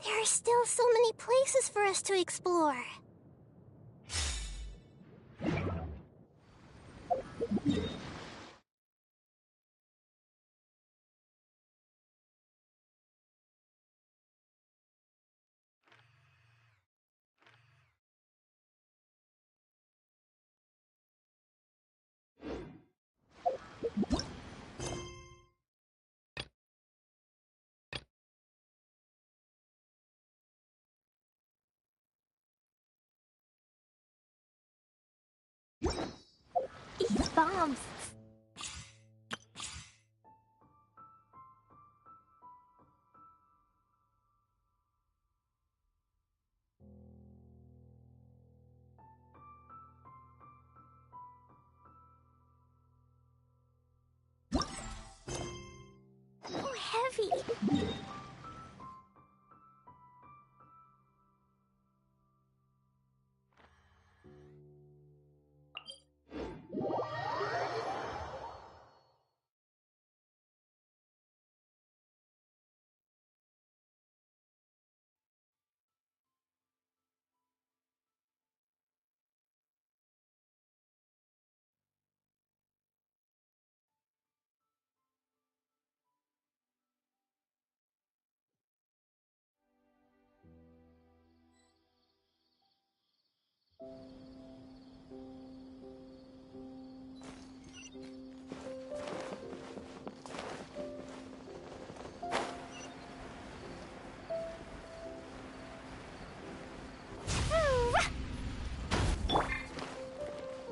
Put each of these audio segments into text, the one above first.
There are still so many places for us to explore. These bombs. Oh, heavy.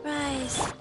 Rise.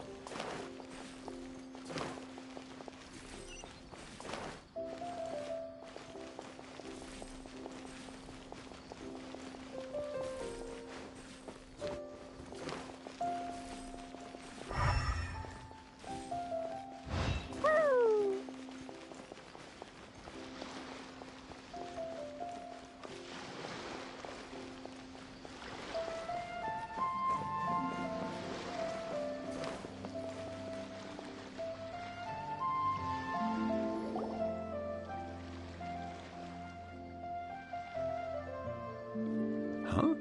Huh?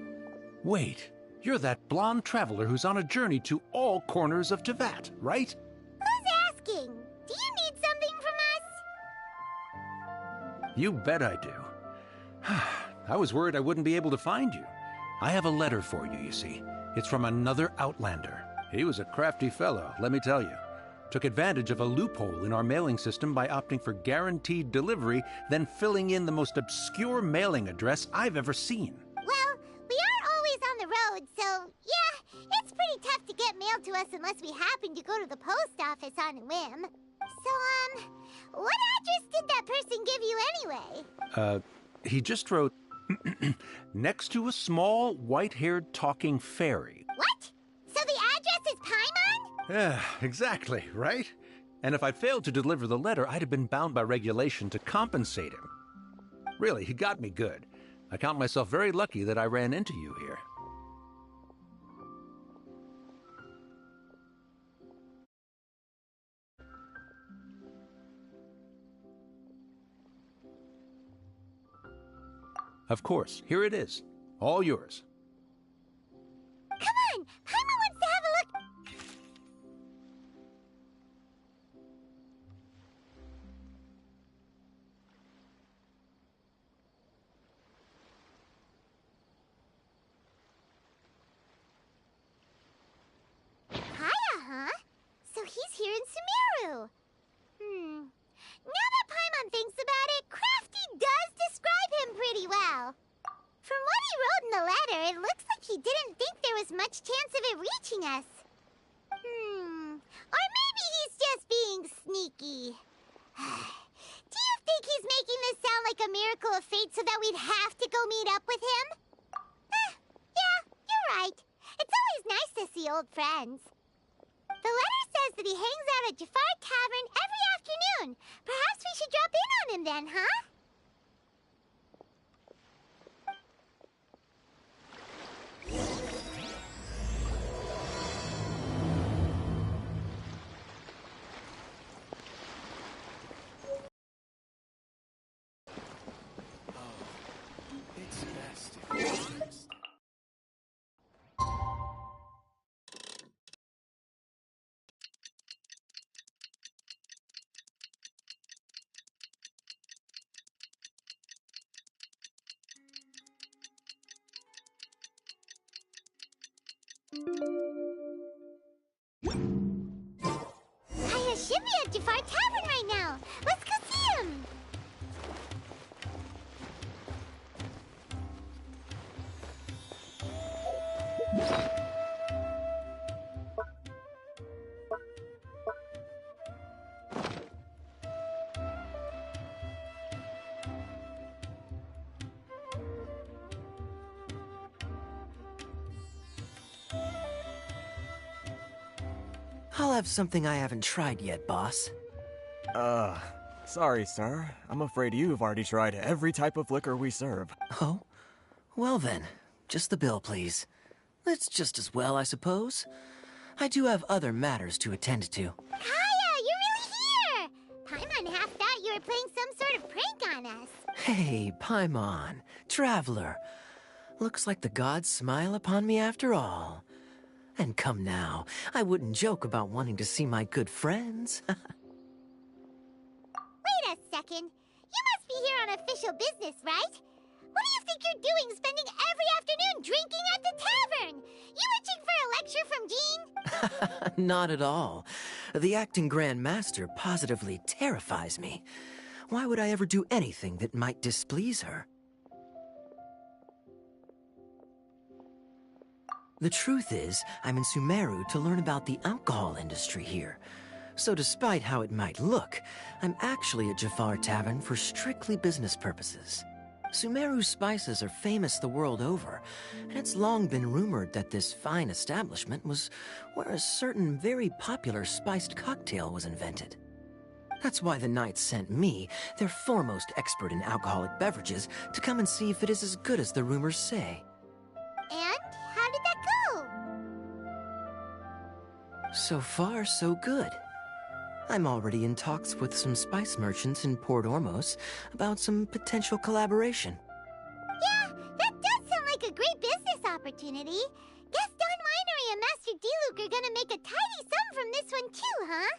Wait, you're that blonde traveler who's on a journey to all corners of Teyvat, right? Who's asking? Do you need something from us? You bet I do. I was worried I wouldn't be able to find you. I have a letter for you, you see. It's from another Outlander. He was a crafty fellow, let me tell you. Took advantage of a loophole in our mailing system by opting for guaranteed delivery, then filling in the most obscure mailing address I've ever seen. Well, we are always on the road, so yeah, it's pretty tough to get mail to us unless we happen to go to the post office on a whim. So, what address did that person give you anyway? He just wrote, next to a small, white-haired talking fairy. What? So the address is Paimon? Yeah, exactly, right? And if I failed to deliver the letter, I'd have been bound by regulation to compensate him. Really, he got me good. I count myself very lucky that I ran into you here. Of course, here it is. All yours. Come on! Paimon wants to have a look! Hiya, huh? So he's here in Sumeru. Now that Paimon thinks about it, Crafty does describe him pretty well. From what he wrote in the letter, it looks like he didn't think there was much chance of it reaching us. Or maybe he's just being sneaky. Do you think he's making this sound like a miracle of fate so that we'd have to go meet up with him? Yeah, you're right. It's always nice to see old friends. The letter says that he hangs out at Jafar Tavern every afternoon. Perhaps we should drop in on him then, huh? It's Hiya should be at Jafar Tavern right now. Let's go see him. I'll have something I haven't tried yet, boss. Sorry, sir. I'm afraid you've already tried every type of liquor we serve. Oh? Well then, just the bill, please. It's just as well, I suppose. I do have other matters to attend to. Hiya, you're really here! Paimon half thought you were playing some sort of prank on us. Hey, Paimon, traveler. Looks like the gods smile upon me after all. And come now, I wouldn't joke about wanting to see my good friends. Wait a second. You must be here on official business, right? What do you think you're doing spending every afternoon drinking at the tavern? You itching for a lecture from Jean? Not at all. The acting Grand Master positively terrifies me. Why would I ever do anything that might displease her? The truth is, I'm in Sumeru to learn about the alcohol industry here. So despite how it might look, I'm actually at Jafar Tavern for strictly business purposes. Sumeru spices are famous the world over, and it's long been rumored that this fine establishment was where a certain very popular spiced cocktail was invented. That's why the Knights sent me, their foremost expert in alcoholic beverages, to come and see if it is as good as the rumors say. And how did that go? So far, so good. I'm already in talks with some spice merchants in Port Ormos about some potential collaboration. Yeah, that does sound like a great business opportunity. Guess Don Winery and Master D-Luke are gonna make a tidy sum from this one too, huh?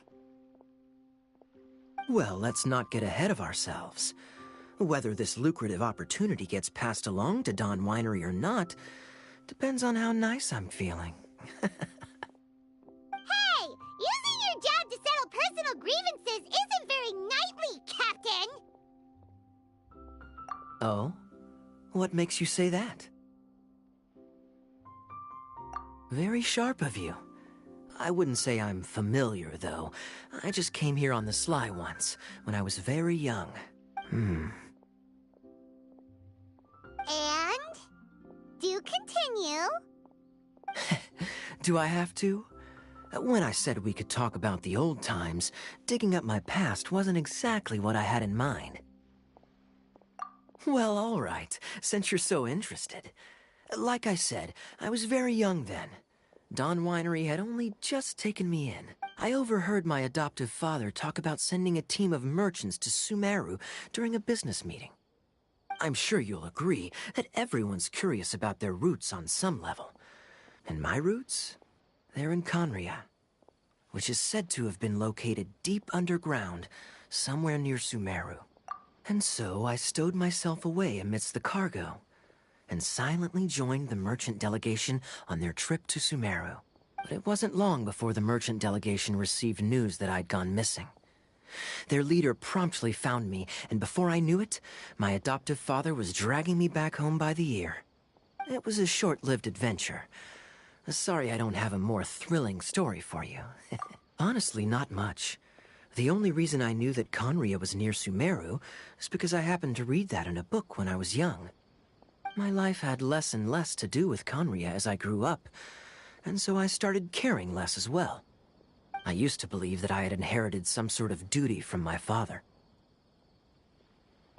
Well, let's not get ahead of ourselves. Whether this lucrative opportunity gets passed along to Don Winery or not depends on how nice I'm feeling. Hey, using your job to settle personal grievances isn't very knightly, Captain! Oh? What makes you say that? Very sharp of you. I wouldn't say I'm familiar, though. I just came here on the sly once, when I was very young. And? Do continue. Do I have to? When I said we could talk about the old times, digging up my past wasn't exactly what I had in mind. Well, all right, since you're so interested. Like I said, I was very young then. Don Winery had only just taken me in. I overheard my adoptive father talk about sending a team of merchants to Sumeru during a business meeting. I'm sure you'll agree that everyone's curious about their roots on some level. And my roots? They're in Conria, which is said to have been located deep underground, somewhere near Sumeru. And so I stowed myself away amidst the cargo, and silently joined the merchant delegation on their trip to Sumeru. But it wasn't long before the merchant delegation received news that I'd gone missing. Their leader promptly found me, and before I knew it, my adoptive father was dragging me back home by the ear. It was a short-lived adventure. Sorry I don't have a more thrilling story for you. Honestly, not much. The only reason I knew that Conria was near Sumeru is because I happened to read that in a book when I was young. My life had less and less to do with Conria as I grew up, and so I started caring less as well. I used to believe that I had inherited some sort of duty from my father.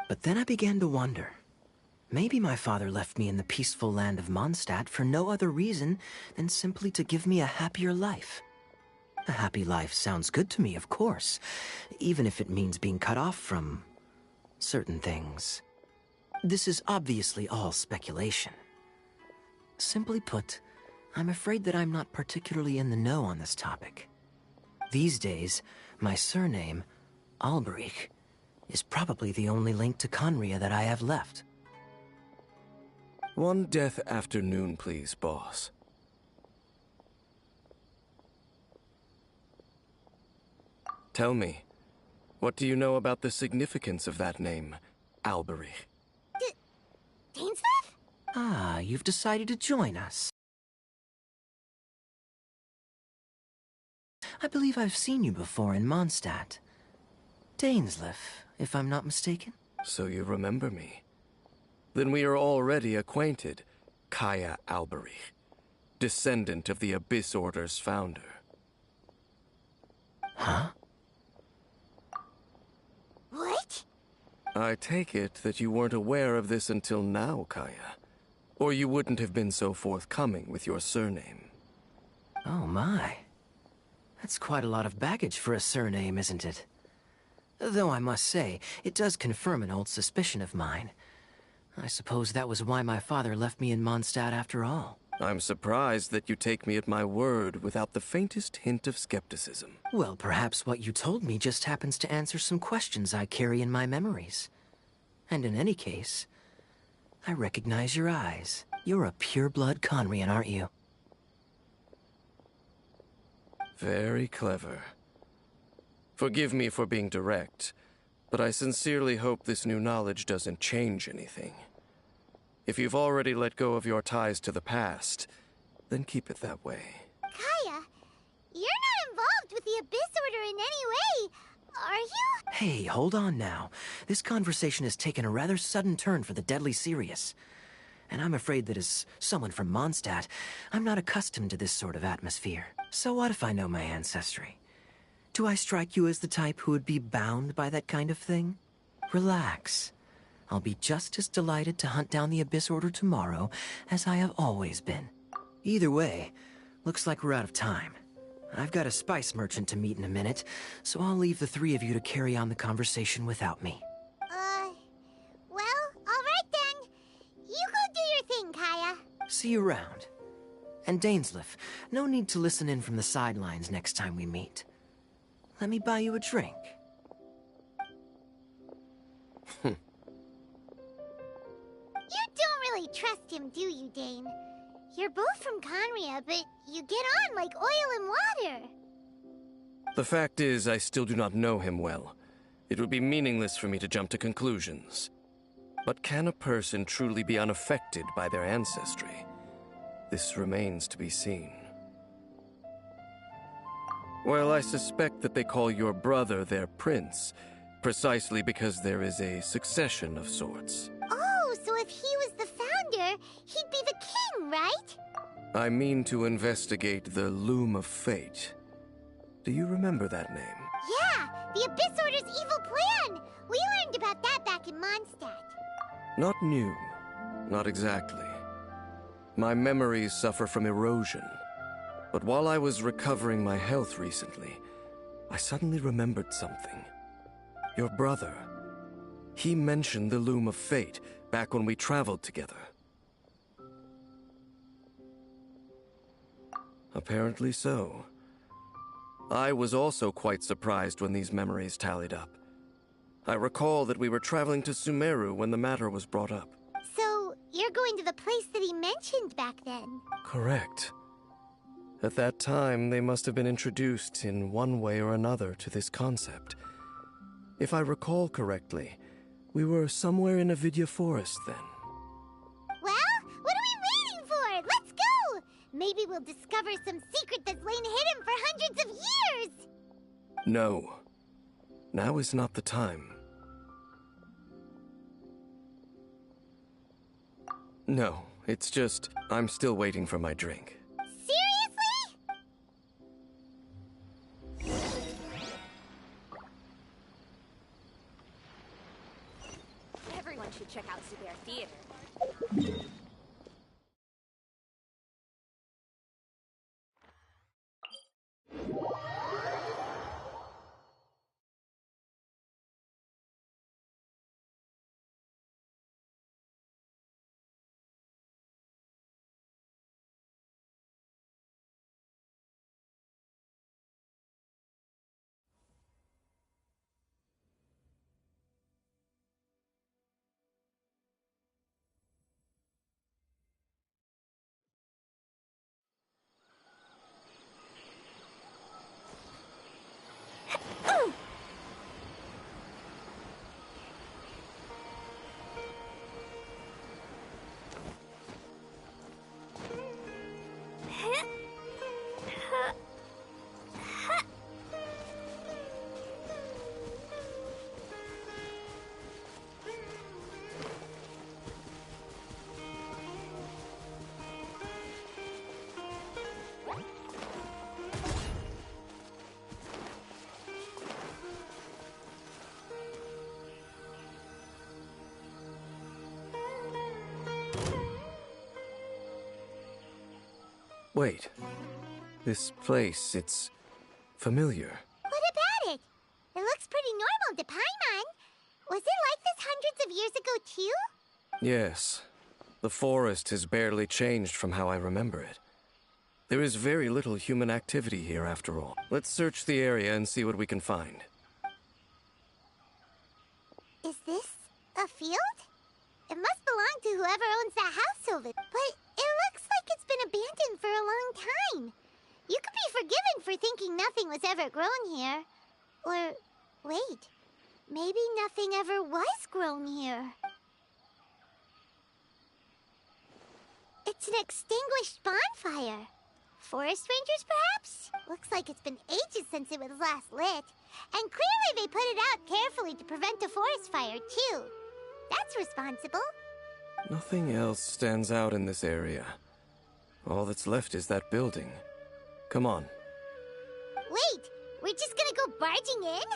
But then I began to wonder. Maybe my father left me in the peaceful land of Mondstadt for no other reason than simply to give me a happier life. A happy life sounds good to me, of course, even if it means being cut off from certain things. This is obviously all speculation. Simply put, I'm afraid that I'm not particularly in the know on this topic. These days, my surname, Alberich, is probably the only link to Conria that I have left. One death afternoon, please, boss. Tell me, what do you know about the significance of that name, Alberich? Dainsleif? Ah, you've decided to join us. I believe I've seen you before in Mondstadt. Dainsleif, if I'm not mistaken. So you remember me. Then we are already acquainted, Kaya Alberich, descendant of the Abyss Order's founder. Huh? What? I take it that you weren't aware of this until now, Kaya. Or you wouldn't have been so forthcoming with your surname. Oh my. That's quite a lot of baggage for a surname, isn't it? Though I must say, it does confirm an old suspicion of mine. I suppose that was why my father left me in Mondstadt after all. I'm surprised that you take me at my word without the faintest hint of skepticism. Well, perhaps what you told me just happens to answer some questions I carry in my memories. And in any case, I recognize your eyes. You're a pure-blood Conrian, aren't you? Very clever. Forgive me for being direct, but I sincerely hope this new knowledge doesn't change anything. If you've already let go of your ties to the past, then keep it that way. Kaya, you're not involved with the Abyss Order in any way, are you? Hey, hold on now. This conversation has taken a rather sudden turn for the deadly serious. And I'm afraid that as someone from Mondstadt, I'm not accustomed to this sort of atmosphere. So what if I know my ancestry? Do I strike you as the type who would be bound by that kind of thing? Relax. I'll be just as delighted to hunt down the Abyss Order tomorrow as I have always been. Either way, looks like we're out of time. I've got a spice merchant to meet in a minute, so I'll leave the three of you to carry on the conversation without me. Well, alright then. You go do your thing, Kaya. See you around. And Dainsleif, no need to listen in from the sidelines next time we meet. Let me buy you a drink. You don't really trust him, do you, Dane? You're both from Conria, but you get on like oil and water. The fact is, I still do not know him well. It would be meaningless for me to jump to conclusions. But can a person truly be unaffected by their ancestry? This remains to be seen. Well, I suspect that they call your brother their prince, precisely because there is a succession of sorts. Oh, so if he was the founder, he'd be the king, right? I mean to investigate the Loom of Fate. Do you remember that name? Yeah, the Abyss Order's evil plan! We learned about that back in Mondstadt. Not new. Not exactly. My memories suffer from erosion. But while I was recovering my health recently, I suddenly remembered something. Your brother. He mentioned the Loom of Fate back when we traveled together. Apparently so. I was also quite surprised when these memories tallied up. I recall that we were traveling to Sumeru when the matter was brought up. So, you're going to the place that he mentioned back then? Correct. At that time, they must have been introduced in one way or another to this concept. If I recall correctly, we were somewhere in Avidya Forest then. Well, what are we waiting for? Let's go! Maybe we'll discover some secret that's lain hidden for hundreds of years! No. Now is not the time. No, it's just, I'm still waiting for my drink. Seriously? Everyone should check out Zubair Theater. Wait. This place, it's familiar. What about it? It looks pretty normal to Paimon. Was it like this hundreds of years ago, too? Yes. The forest has barely changed from how I remember it. There is very little human activity here, after all. Let's search the area and see what we can find. Is this a field? It must belong to whoever owns that house over there. But it looks like it's been abandoned for a long time. You could be forgiven for thinking nothing was ever grown here. Or, wait, maybe nothing ever was grown here. It's an extinguished bonfire. Forest rangers, perhaps? Looks like it's been ages since it was last lit. And clearly they put it out carefully to prevent a forest fire, too. That's responsible. Nothing else stands out in this area. All that's left is that building. Come on. Wait, we're just gonna go barging in?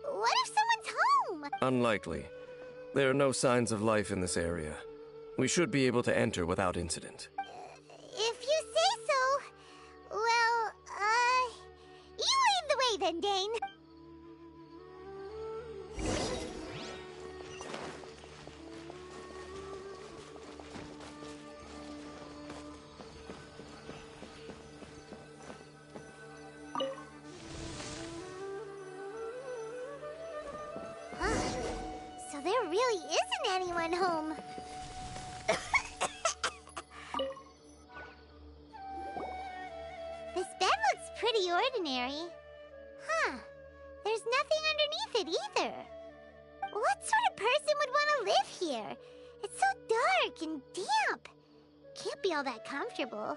What if someone's home? Unlikely. There are no signs of life in this area. We should be able to enter without incident. If you say so. Well, you lead the way then, Dane. So there really isn't anyone home. This bed looks pretty ordinary. Huh. There's nothing underneath it either. What sort of person would want to live here? It's so dark and damp. Can't be all that comfortable.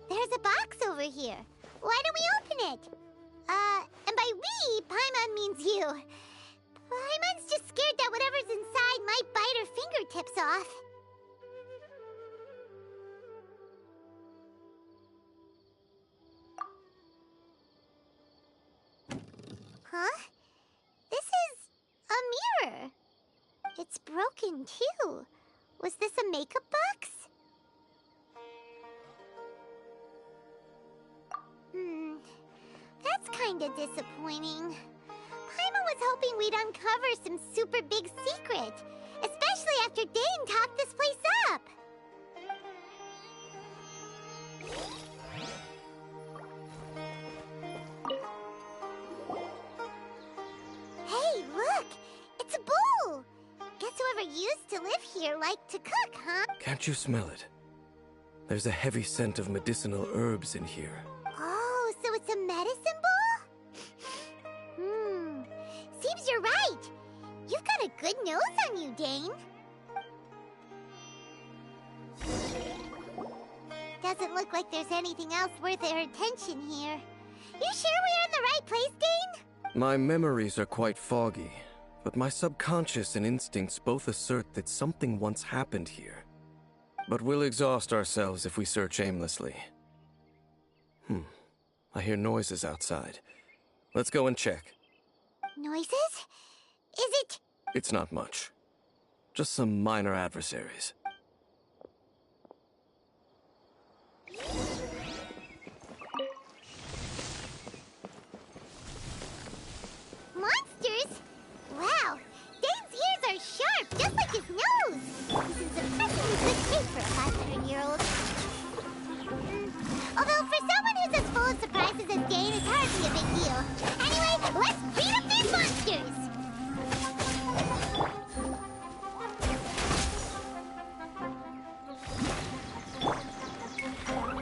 There's a box over here. Why don't we open it? And by we, Paimon means you. Paimon's just scared that whatever's inside might bite her fingertips off. Huh? This is a mirror. It's broken, too. Was this a makeup box? That's kinda disappointing. Paimon was hoping we'd uncover some super big secret, especially after Dane talked this place up. Hey, look! It's a bowl! Guess whoever used to live here liked to cook, huh? Can't you smell it? There's a heavy scent of medicinal herbs in here. Oh, so it's a medicine bowl? Seems you're right. You've got a good nose on you, Dane. Doesn't look like there's anything else worth our attention here. You sure we're in the right place, Dane? My memories are quite foggy, but my subconscious and instincts both assert that something once happened here. But we'll exhaust ourselves if we search aimlessly. I hear noises outside. Let's go and check. Noises? Is it? It's not much. Just some minor adversaries. Monsters? Wow, Dane's ears are sharp, just like his nose. He's in surprisingly good shape for a 500-year-old. Although for someone who's as full of surprises as Dane, it's hardly a big deal. Anyway, let's beat up these monsters!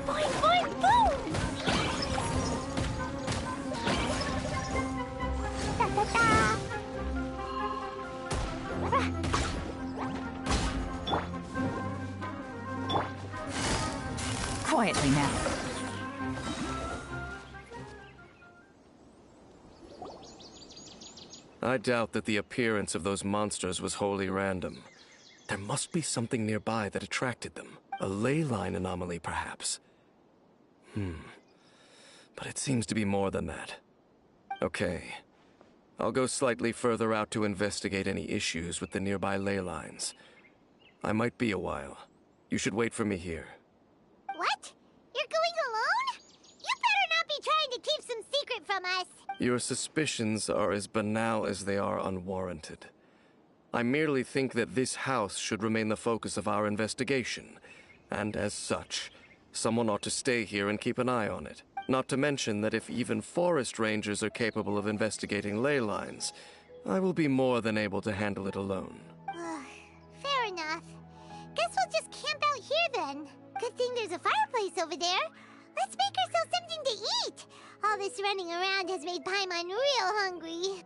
Boing, boing, boom! Da, da, da. Quietly now. I doubt that the appearance of those monsters was wholly random. There must be something nearby that attracted them. A ley line anomaly, perhaps. But it seems to be more than that. Okay. I'll go slightly further out to investigate any issues with the nearby ley lines. I might be a while. You should wait for me here. What? You're going alone? You better not be trying to keep some secret from us. Your suspicions are as banal as they are unwarranted. I merely think that this house should remain the focus of our investigation, and as such, someone ought to stay here and keep an eye on it. Not to mention that if even forest rangers are capable of investigating ley lines, I will be more than able to handle it alone. Fair enough. Guess we'll just camp out here then. Good thing there's a fireplace over there. Let's make ourselves something to eat. All this running around has made Paimon real hungry.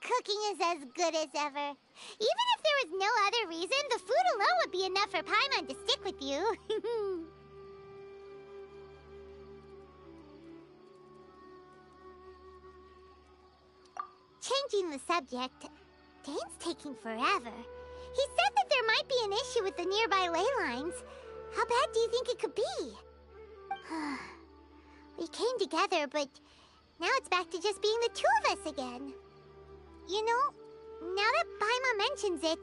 Cooking is as good as ever. Even if there was no other reason, the food alone would be enough for Paimon to stick with you. Changing the subject, Dane's taking forever. He said that there might be an issue with the nearby ley lines. How bad do you think it could be? We came together, but now it's back to just being the two of us again. You know, now that Paimon mentions it,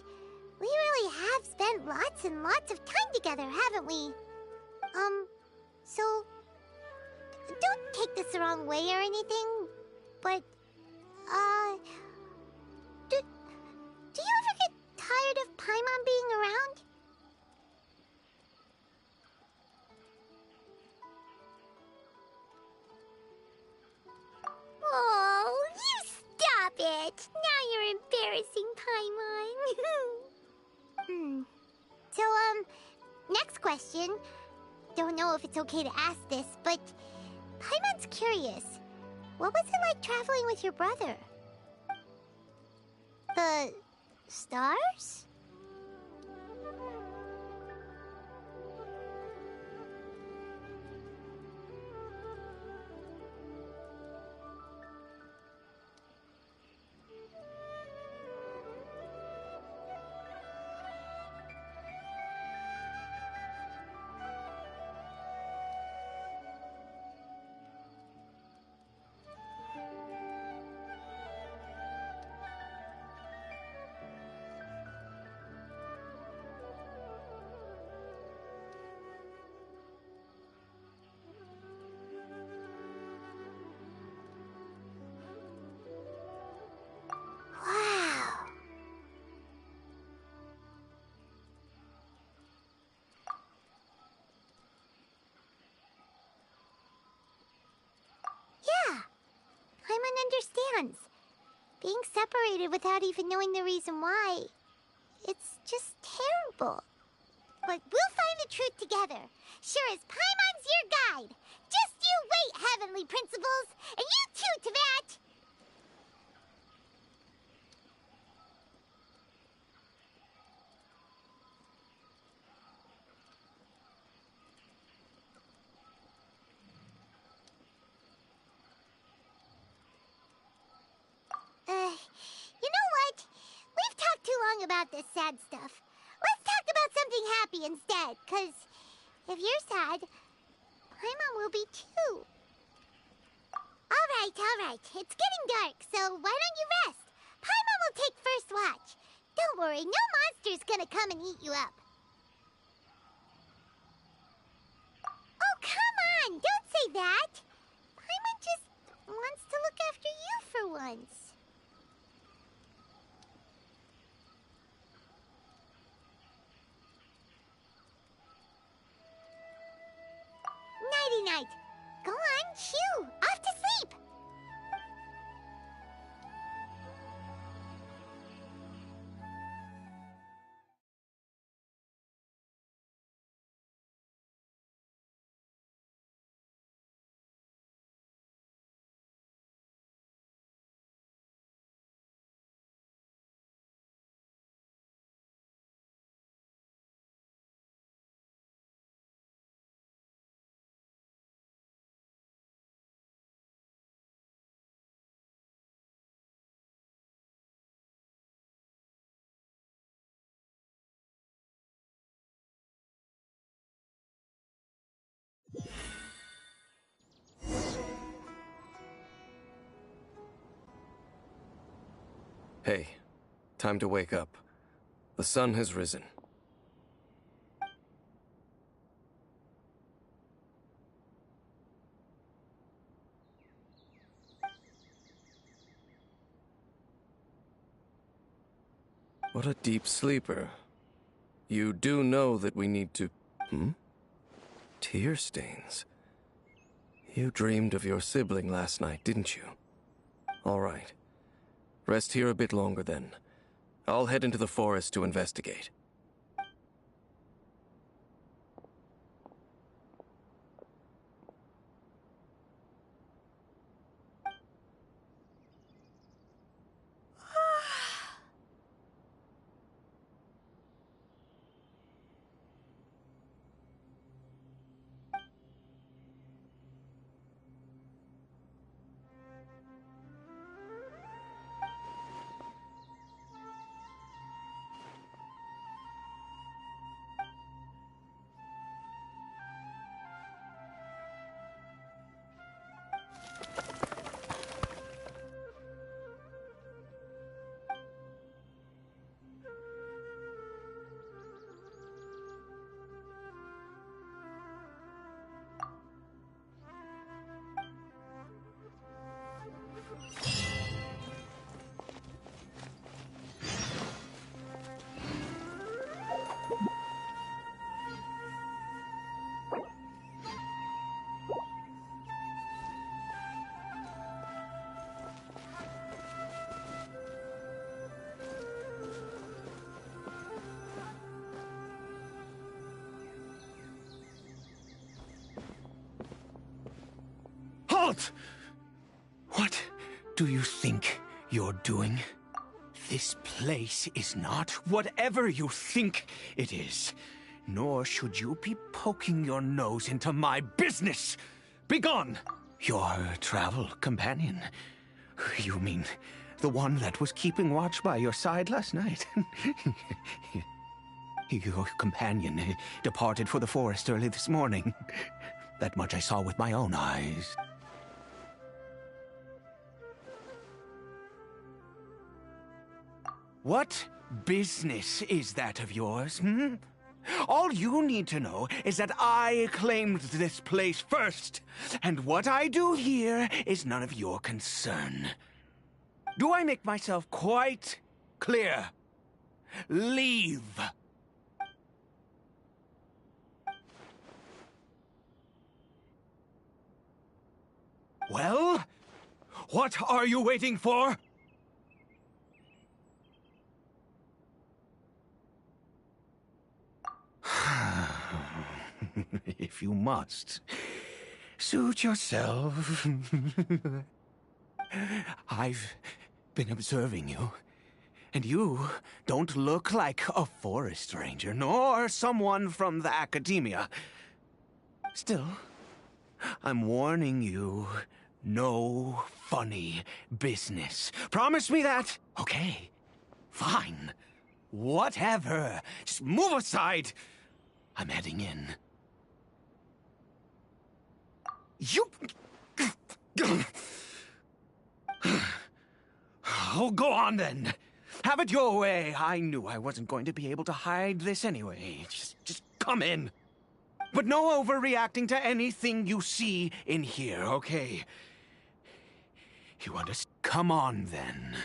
we really have spent lots and lots of time together, haven't we? So, don't take this the wrong way or anything, but, do you ever get tired of Paimon being around? Oh, you stop it! Now you're embarrassing, Paimon. So, next question. Don't know if it's okay to ask this, but Paimon's curious. What was it like traveling with your brother? The stars? Wow. Yeah, Paimon understands. Being separated without even knowing the reason why, it's just terrible. But we'll find the truth together. Sure as Paimon's your guide. Just you wait, Heavenly Principles, and you too, Teyvat! You know what? We've talked too long about this sad stuff. Let's talk about something happy instead, 'cause if you're sad, Paimon will be too. All right. It's getting dark, so why don't you rest? Paimon will take first watch. Don't worry, no monster's gonna come and eat you up. Oh, come on! Don't say that! Paimon just wants to look after you for once. Nighty-night. Go on, chew. Off to sleep. Hey, time to wake up. The sun has risen. What a deep sleeper. You do know that we need to... Tear stains. You dreamed of your sibling last night, didn't you? All right. Rest here a bit longer then. I'll head into the forest to investigate. Halt! What do you think you're doing? This place is not whatever you think it is. Nor should you be poking your nose into my business. Begone! Your travel companion. You mean the one that was keeping watch by your side last night? Your companion departed for the forest early this morning. That much I saw with my own eyes. What business is that of yours, All you need to know is that I claimed this place first, and what I do here is none of your concern. Do I make myself quite clear? Leave. Well, what are you waiting for? If you must, suit yourself. I've been observing you, and you don't look like a forest ranger, nor someone from the academia. Still, I'm warning you, no funny business. Promise me that? Okay, fine. Whatever. Just move aside. I'm heading in. You... Oh, go on then. Have it your way. I knew I wasn't going to be able to hide this anyway. Just come in. But no overreacting to anything you see in here, okay? You understand? Come on then.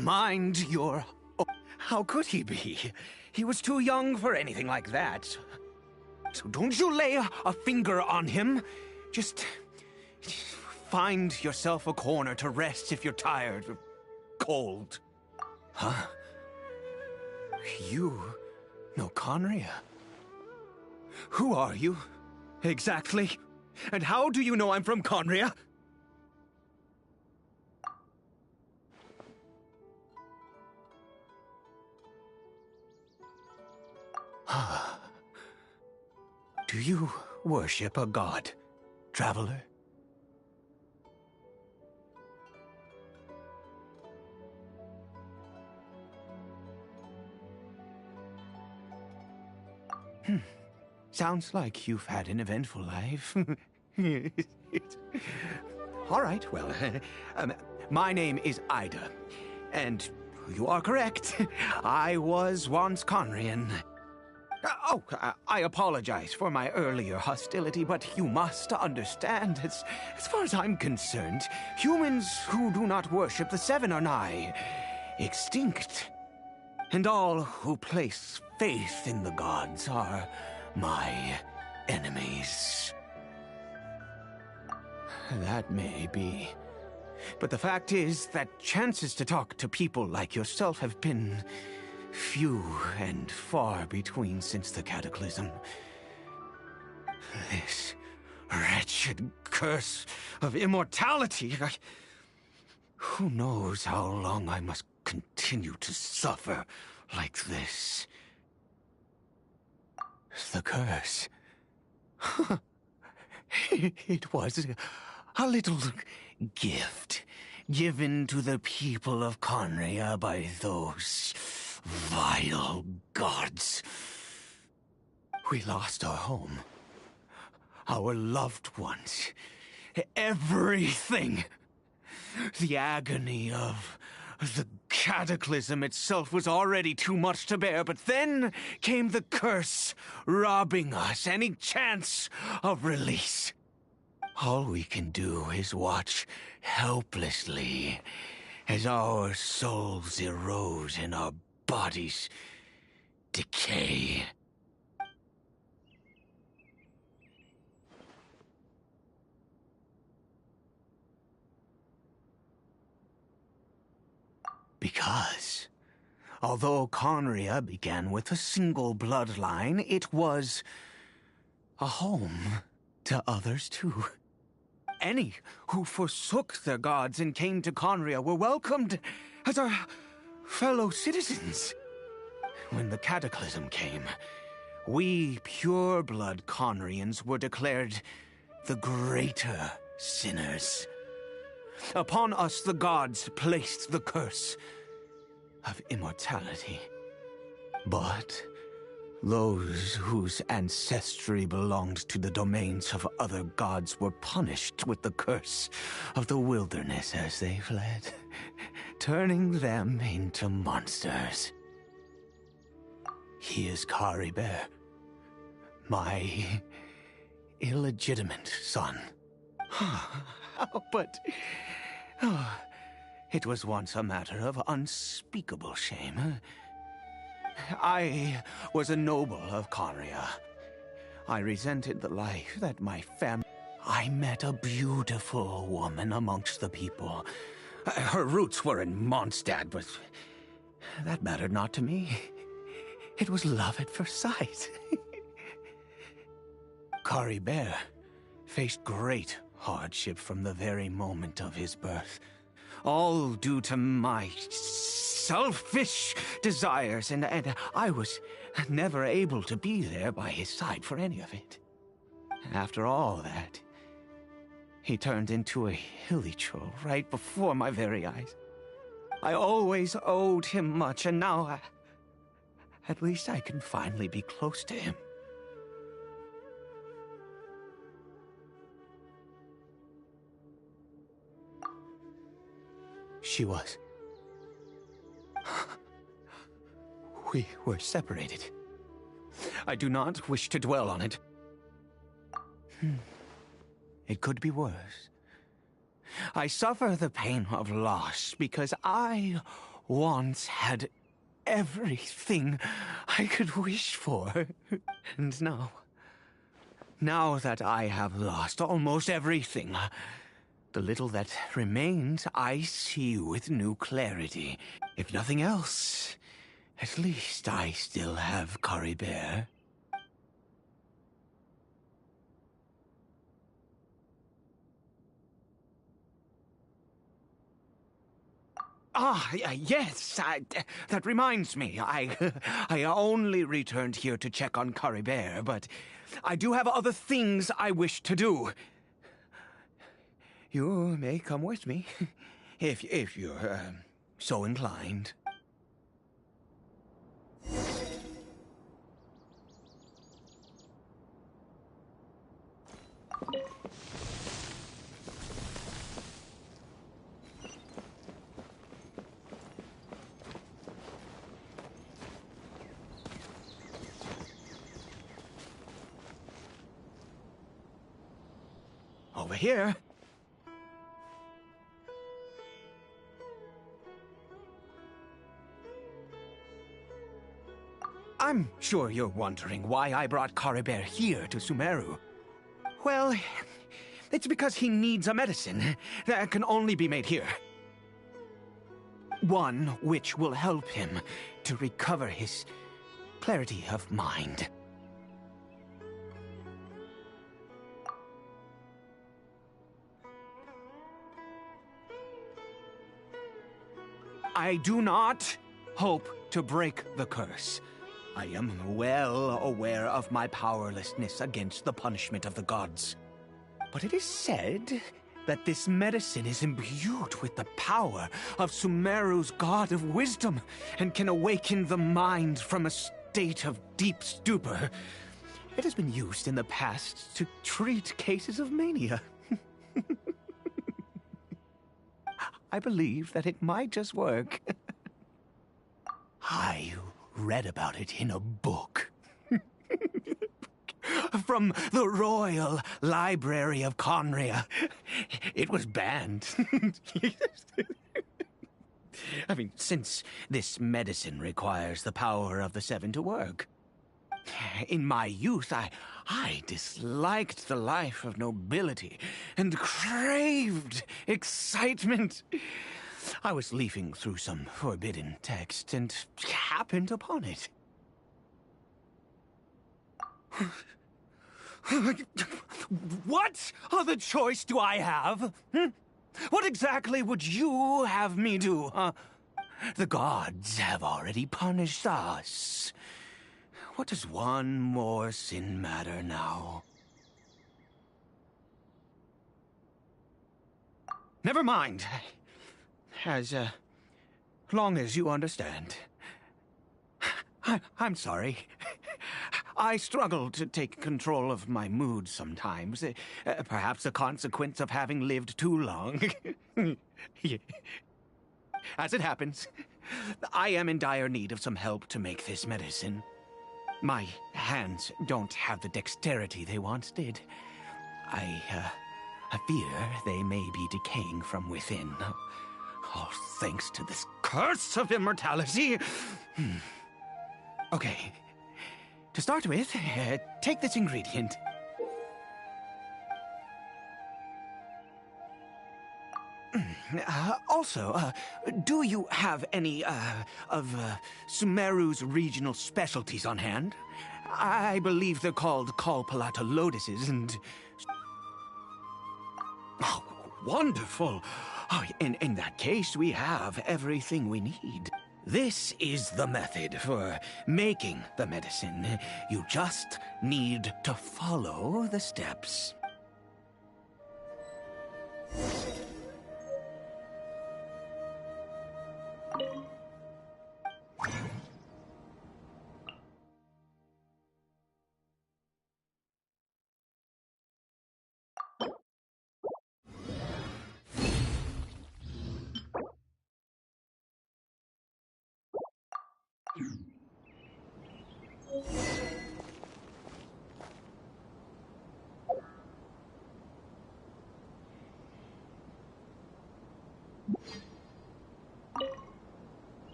Mind your... Oh, how could he be? He was too young for anything like that. So don't you lay a finger on him. Just find yourself a corner to rest if you're tired or cold. Huh? You know Conria? Who are you, exactly? And how do you know I'm from Conria? Do you worship a god, traveler? Sounds like you've had an eventful life. All right, well, my name is Ida, and you are correct. I was once Conrian. I apologize for my earlier hostility, but you must understand, as far as I'm concerned, humans who do not worship the Seven are nigh extinct. And all who place faith in the gods are my enemies. That may be. But the fact is that chances to talk to people like yourself have been few and far between since the cataclysm. This wretched curse of immortality. Who knows how long I must continue to suffer like this? The curse. It was a little gift given to the people of Conria by those vile gods. We lost our home, our loved ones, everything. The agony of the cataclysm itself was already too much to bear, but then came the curse, robbing us any chance of release. All we can do is watch helplessly as our souls erode and our bodies decay. Because, although Conria began with a single bloodline, it was a home to others too. Any who forsook their gods and came to Conria were welcomed as our fellow citizens. When the cataclysm came, we pure-blood Conrians were declared the greater sinners. Upon us the gods placed the curse of immortality. But those whose ancestry belonged to the domains of other gods were punished with the curse of the wilderness as they fled, turning them into monsters. He is Caribert, my illegitimate son. But it was once a matter of unspeakable shame. I was a noble of Conria. I resented the life that my family... I met a beautiful woman amongst the people. Her roots were in Mondstadt, but that mattered not to me. It was love at first sight. Caribert faced great hardship from the very moment of his birth. All due to my selfish desires, and I was never able to be there by his side for any of it. After all that, he turned into a hilly troll right before my very eyes. I always owed him much, and now at least I can finally be close to him. She was. We were separated. I do not wish to dwell on it. It could be worse. I suffer the pain of loss because I once had everything I could wish for. And now that I have lost almost everything, the little that remains I see with new clarity. If nothing else, at least I still have Caribert. Yes, that reminds me. I only returned here to check on Caribert, but I do have other things I wish to do. You may come with me, if you're so inclined. Over here. I'm sure you're wondering why I brought Caribert here to Sumeru. Well, it's because he needs a medicine that can only be made here. One which will help him to recover his clarity of mind. I do not hope to break the curse. I am well aware of my powerlessness against the punishment of the gods. But it is said that this medicine is imbued with the power of Sumeru's god of wisdom and can awaken the mind from a state of deep stupor. It has been used in the past to treat cases of mania. I believe that it might just work. I read about it in a book. From the Royal Library of Conria. It was banned. I mean, since this medicine requires the power of the Seven to work. In my youth, I disliked the life of nobility and craved excitement. I was leafing through some forbidden text and happened upon it. What other choice do I have? What exactly would you have me do? The gods have already punished us. What does one more sin matter now? Never mind. As long as you understand. I'm sorry. I struggle to take control of my mood sometimes. Perhaps a consequence of having lived too long. As it happens, I am in dire need of some help to make this medicine. My hands don't have the dexterity they once did. I fear they may be decaying from within. Oh, thanks to this curse of immortality. Okay. To start with, take this ingredient. Also, do you have any, of Sumeru's regional specialties on hand? I believe they're called Kalpalata lotuses and... Oh, wonderful! Oh, in that case, we have everything we need. This is the method for making the medicine. You just need to follow the steps.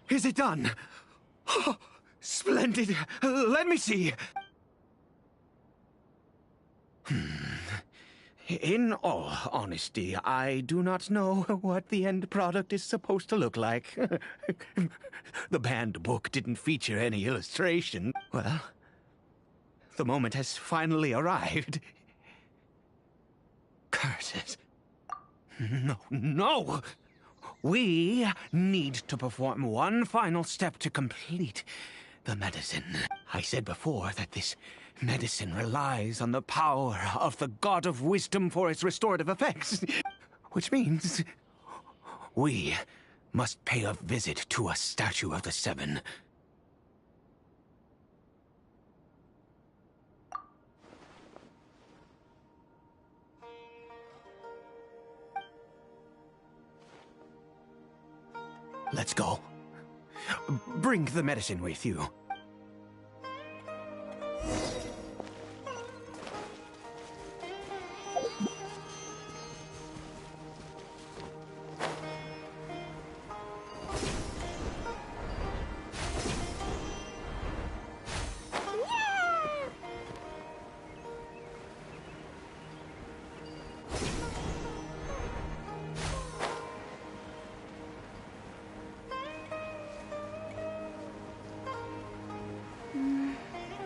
Is it done? Oh, splendid. Let me see. In all honesty, I do not know what the end product is supposed to look like. The banned book didn't feature any illustration. Well, the moment has finally arrived. Curses. No, no! We need to perform one final step to complete the medicine. I said before that this medicine relies on the power of the God of Wisdom for its restorative effects. Which means we must pay a visit to a statue of the Seven. Let's go. Bring the medicine with you.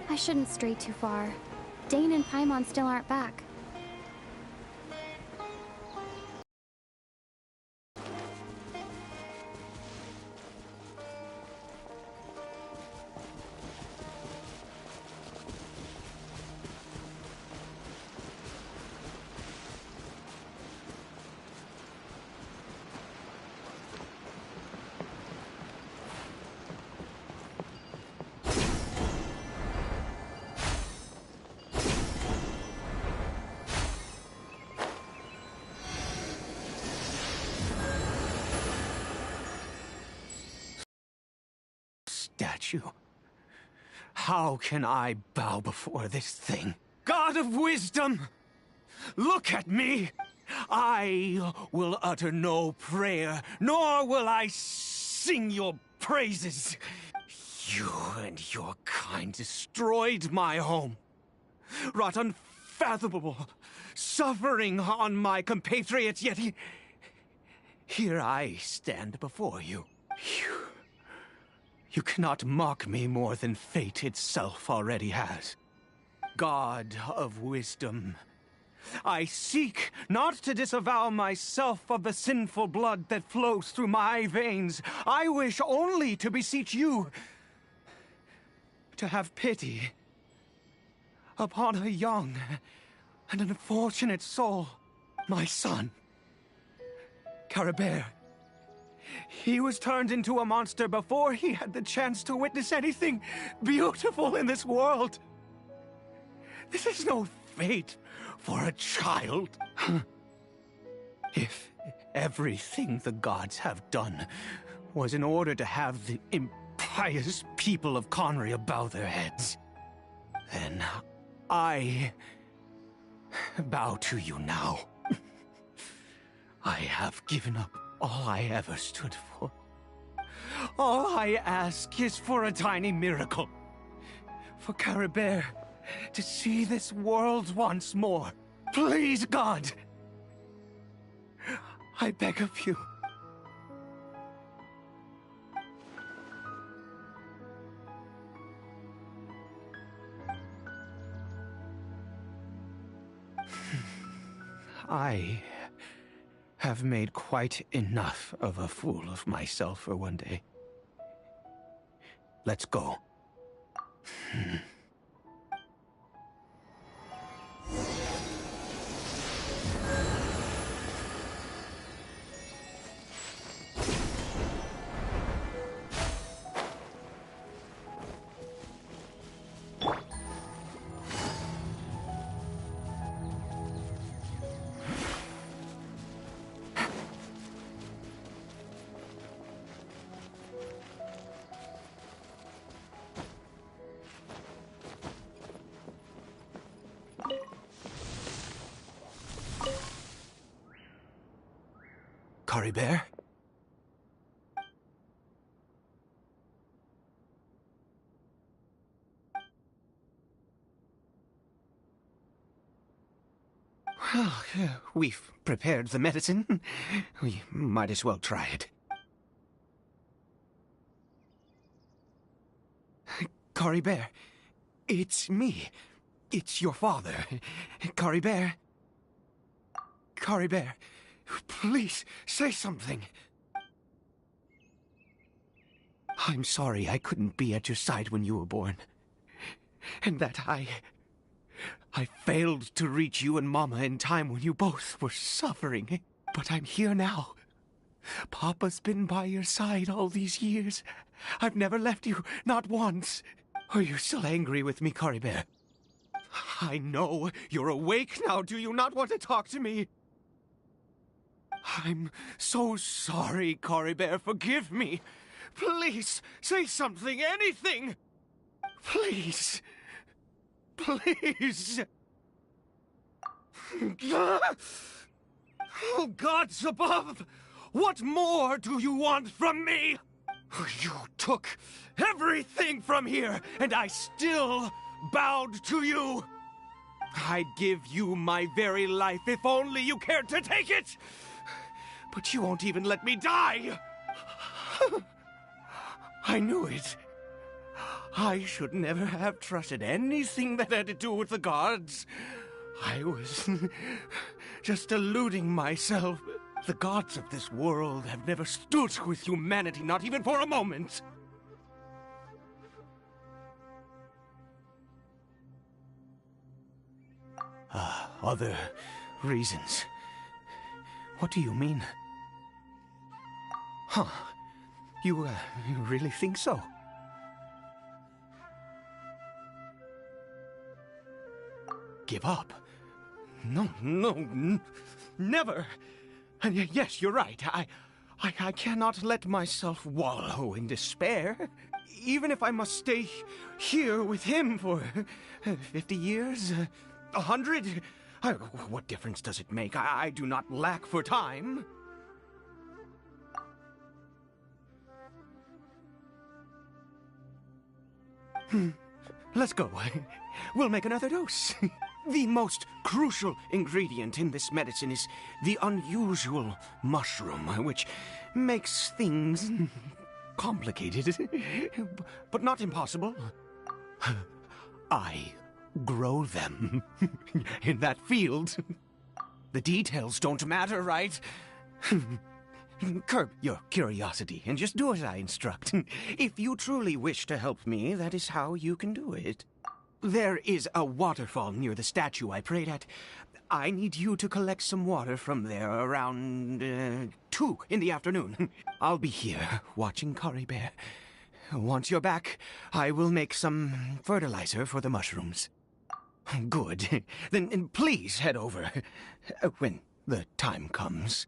I shouldn't stray too far. Dane and Paimon still aren't back. Statue. How can I bow before this thing? God of Wisdom! Look at me! I will utter no prayer, nor will I sing your praises. You and your kind destroyed my home, wrought unfathomable suffering on my compatriots, yet here I stand before you. You cannot mock me more than fate itself already has. God of Wisdom, I seek not to disavow myself of the sinful blood that flows through my veins. I wish only to beseech you to have pity upon a young and unfortunate soul, my son, Caribert. He was turned into a monster before he had the chance to witness anything beautiful in this world. This is no fate for a child. If everything the gods have done was in order to have the impious people of Conria bow their heads, then I bow to you now. I have given up all I ever stood for. All I ask is for a tiny miracle. For Caribert to see this world once more. Please, God! I beg of you. I have made quite enough of a fool of myself for one day. Let's go. Caribert? Well, we've prepared the medicine. We might as well try it. Caribert, it's me. It's your father. Caribert. Caribert, Please, say something. I'm sorry I couldn't be at your side when you were born. And that I failed to reach you and Mama in time when you both were suffering. But I'm here now. Papa's been by your side all these years. I've never left you, not once. Are you still angry with me, Caribert? I know. You're awake now. Do you not want to talk to me? I'm so sorry, Caribert. Forgive me. Please, say something, anything. Please. Please. Oh, gods above! What more do you want from me? You took everything from here, and I still bowed to you. I'd give you my very life if only you cared to take it. But you won't even let me die. I knew it. I should never have trusted anything that had to do with the gods. I was just deluding myself. The gods of this world have never stood with humanity, not even for a moment. Other reasons. What do you mean? Huh. You really think so? Give up? No, never. And yes, you're right. I cannot let myself wallow in despair. Even if I must stay here with him for 50 years, 100, what difference does it make? I do not lack for time. Let's go. We'll make another dose. The most crucial ingredient in this medicine is the unusual mushroom, which makes things complicated, but not impossible. I grow them in that field. The details don't matter, right? Curb your curiosity and just do as I instruct. If you truly wish to help me, that is how you can do it. There is a waterfall near the statue I prayed at. I need you to collect some water from there around 2 in the afternoon. I'll be here watching Caribert. Once you're back, I will make some fertilizer for the mushrooms. Good. Then please head over when the time comes.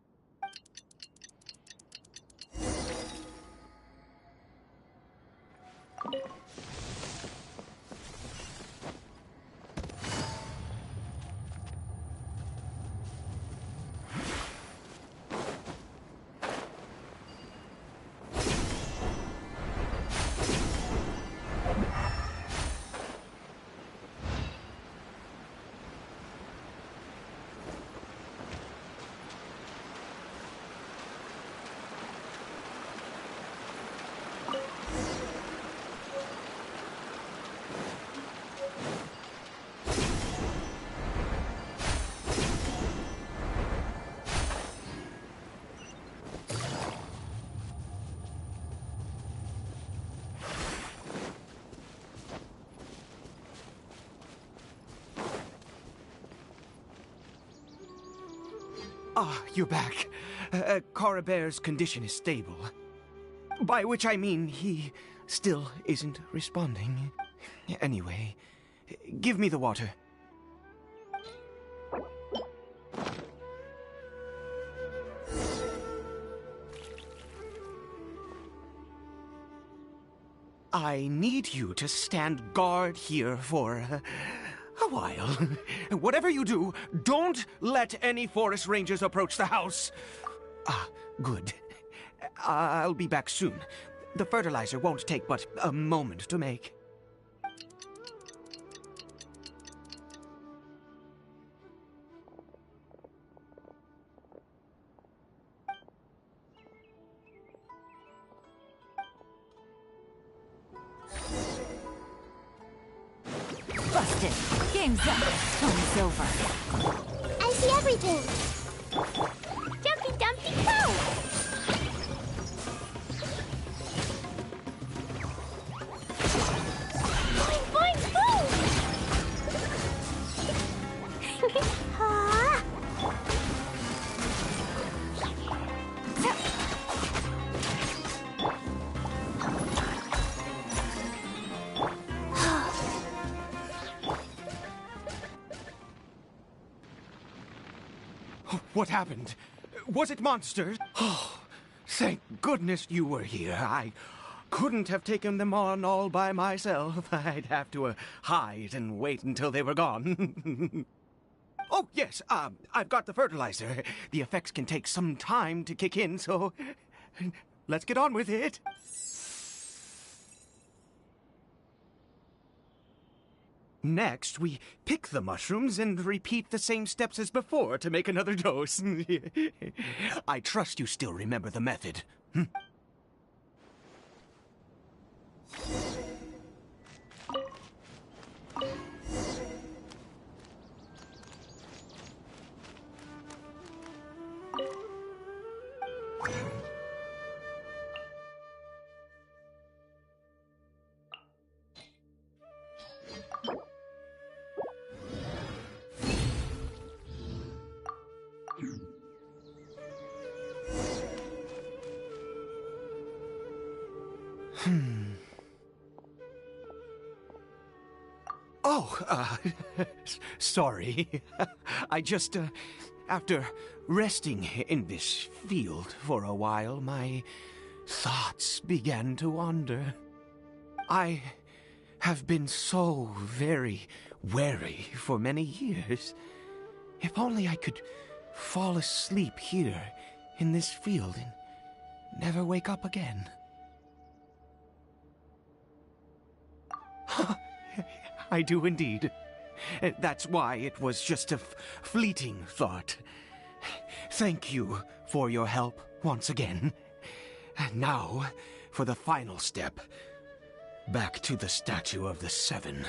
Ah, you're back. Coribert's condition is stable. By which I mean he still isn't responding. Anyway, give me the water. I need you to stand guard here for a while. Whatever you do, don't let any forest rangers approach the house. Ah, good. I'll be back soon. The fertilizer won't take but a moment to make. Busted. Game's up. Film's over. I see everything. Jump What happened? Was it monsters? Oh, thank goodness you were here. I couldn't have taken them on all by myself. I'd have to hide and wait until they were gone. Oh, yes, I've got the fertilizer. The effects can take some time to kick in, so let's get on with it. Next, we pick the mushrooms and repeat the same steps as before to make another dose. I trust you still remember the method. Oh, sorry. I just, after resting in this field for a while, my thoughts began to wander. I have been so very wary for many years. If only I could fall asleep here in this field and never wake up again. I do indeed. That's why it was just a fleeting thought. Thank you for your help once again. And now, for the final step. Back to the Statue of the Seven.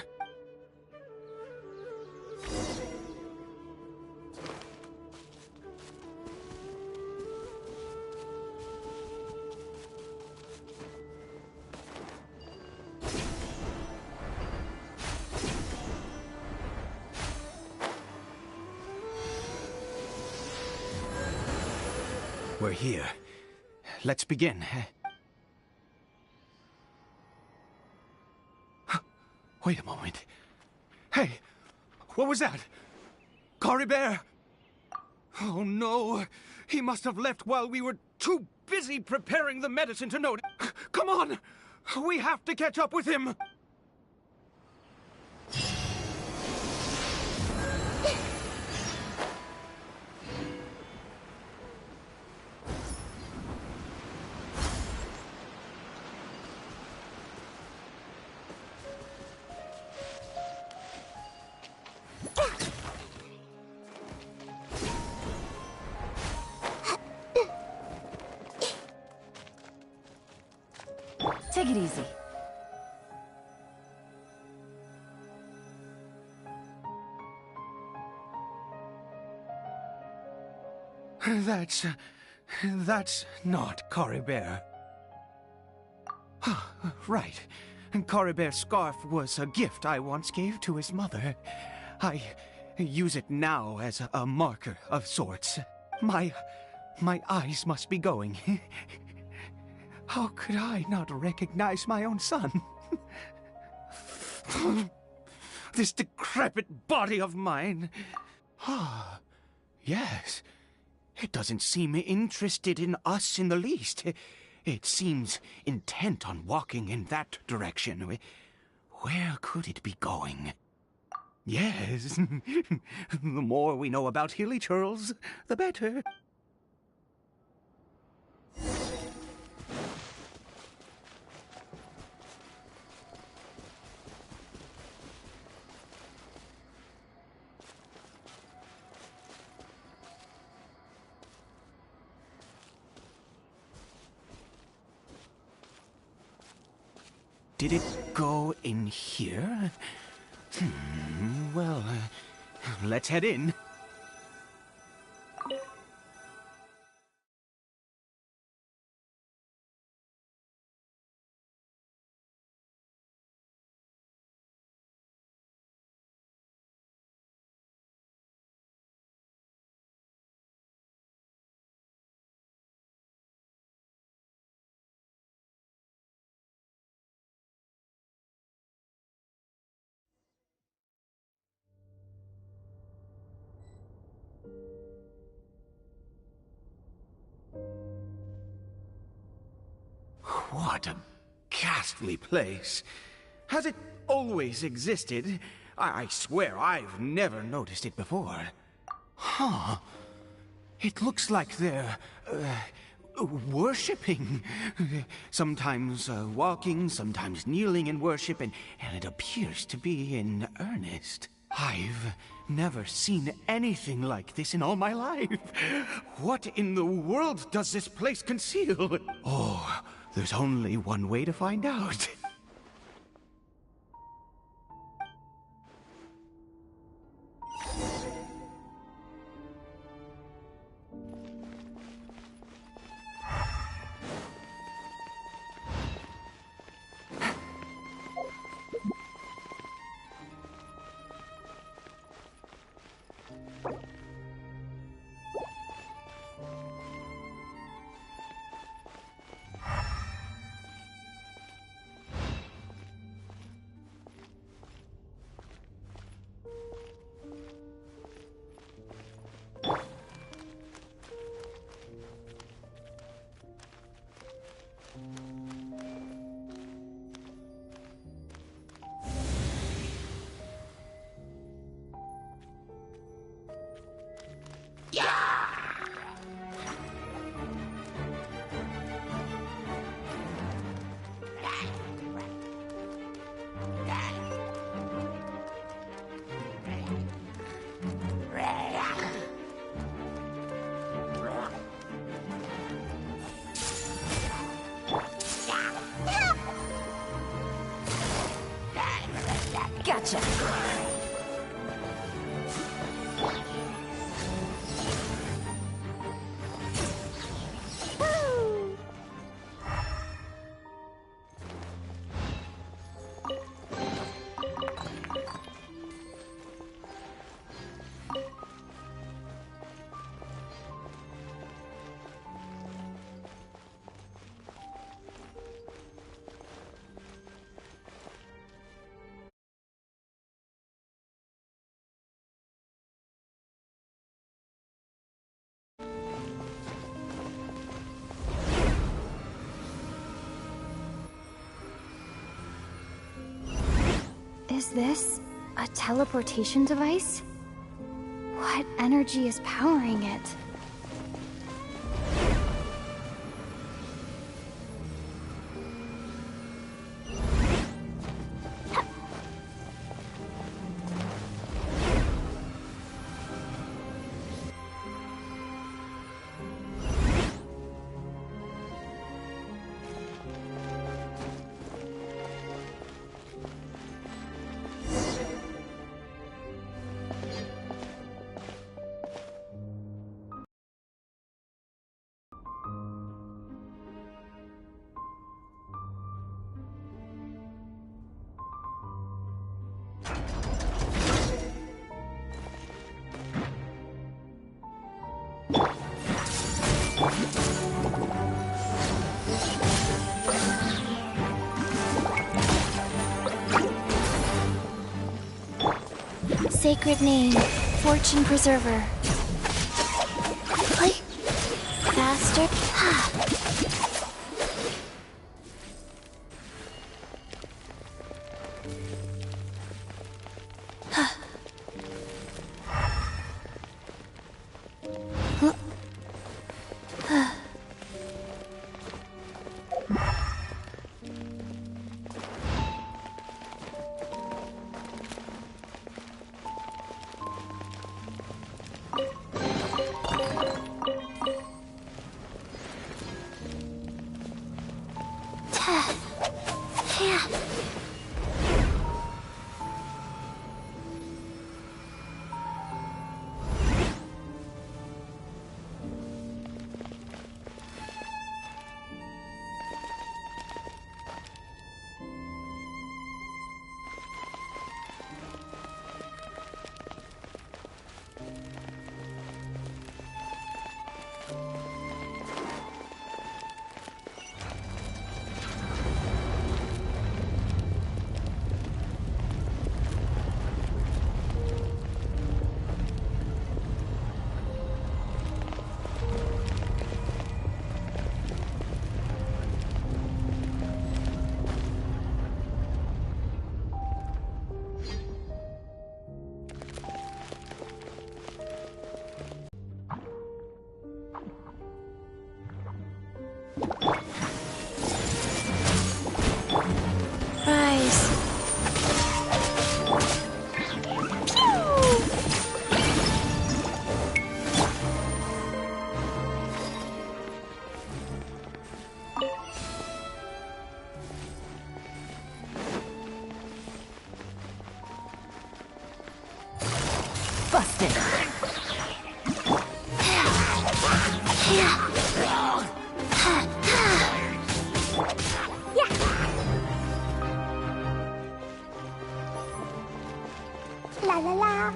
We're here. Let's begin. Wait a moment. Hey, what was that? Coribert? Oh no, he must have left while we were too busy preparing the medicine to note. Come on, we have to catch up with him. Take it easy. That's not Coribert. Right. Coribert's scarf was a gift I once gave to his mother. I use it now as a marker of sorts. My eyes must be going. How could I not recognize my own son? This decrepit body of mine. Ah, yes. It doesn't seem interested in us in the least. It seems intent on walking in that direction. Where could it be going? Yes. The more we know about Hilly Churls, the better. Did it go in here? Well, let's head in. What a ghastly place. Has it always existed? I swear I've never noticed it before. Huh. It looks like they're, worshipping. Sometimes walking, sometimes kneeling in worship, and it appears to be in earnest. I've never seen anything like this in all my life. What in the world does this place conceal? Oh, there's only one way to find out. Gotcha. Is this a teleportation device? What energy is powering it? Sacred name, Fortune Preserver. Play faster. Busted. La la la.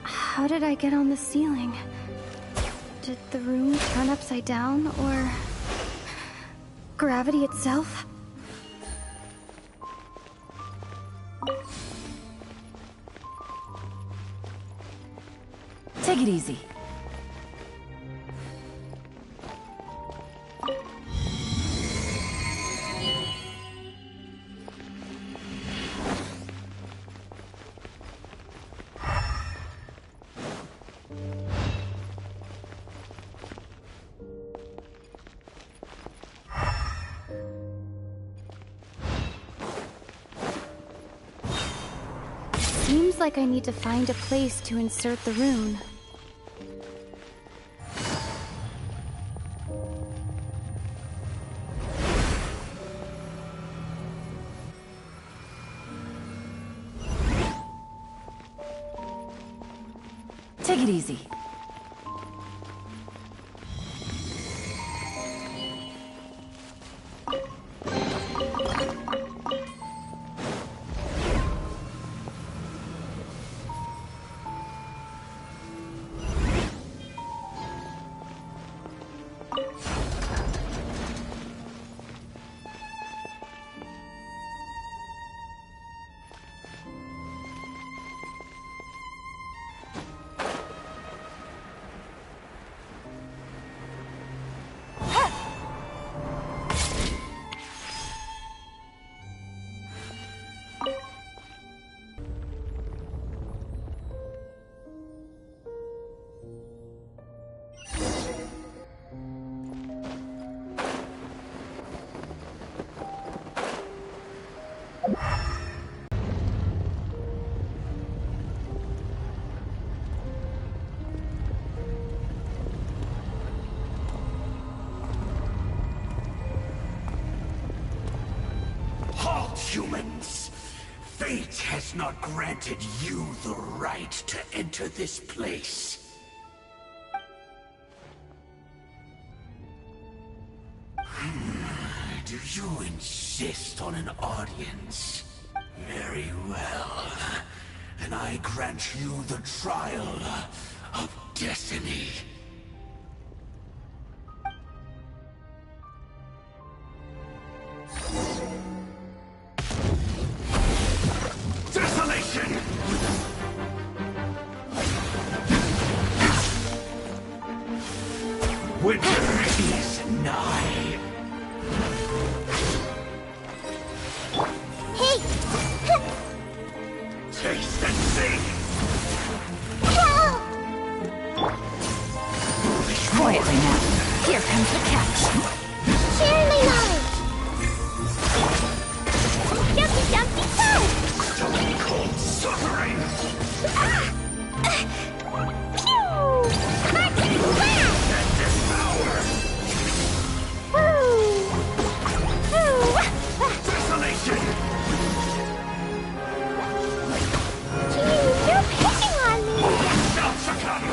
How did I get on the ceiling? Did the room turn upside down, or gravity itself? Take it easy. Seems like I need to find a place to insert the rune. Take it easy. Humans, fate has not granted you the right to enter this place. Do you insist on an audience? Very well. Then I grant you the trial of destiny. Desolation! Winter is nigh. Hey! Taste and see! Whoa! Quietly now. Here comes the catch. Share my knowledge! Jumpy, jumpy, go! Stone cold suffering! Ah! Pew! Max blast! And devour! Woo! Woo! Desolation! Gee, you're picking on me! Now succumb!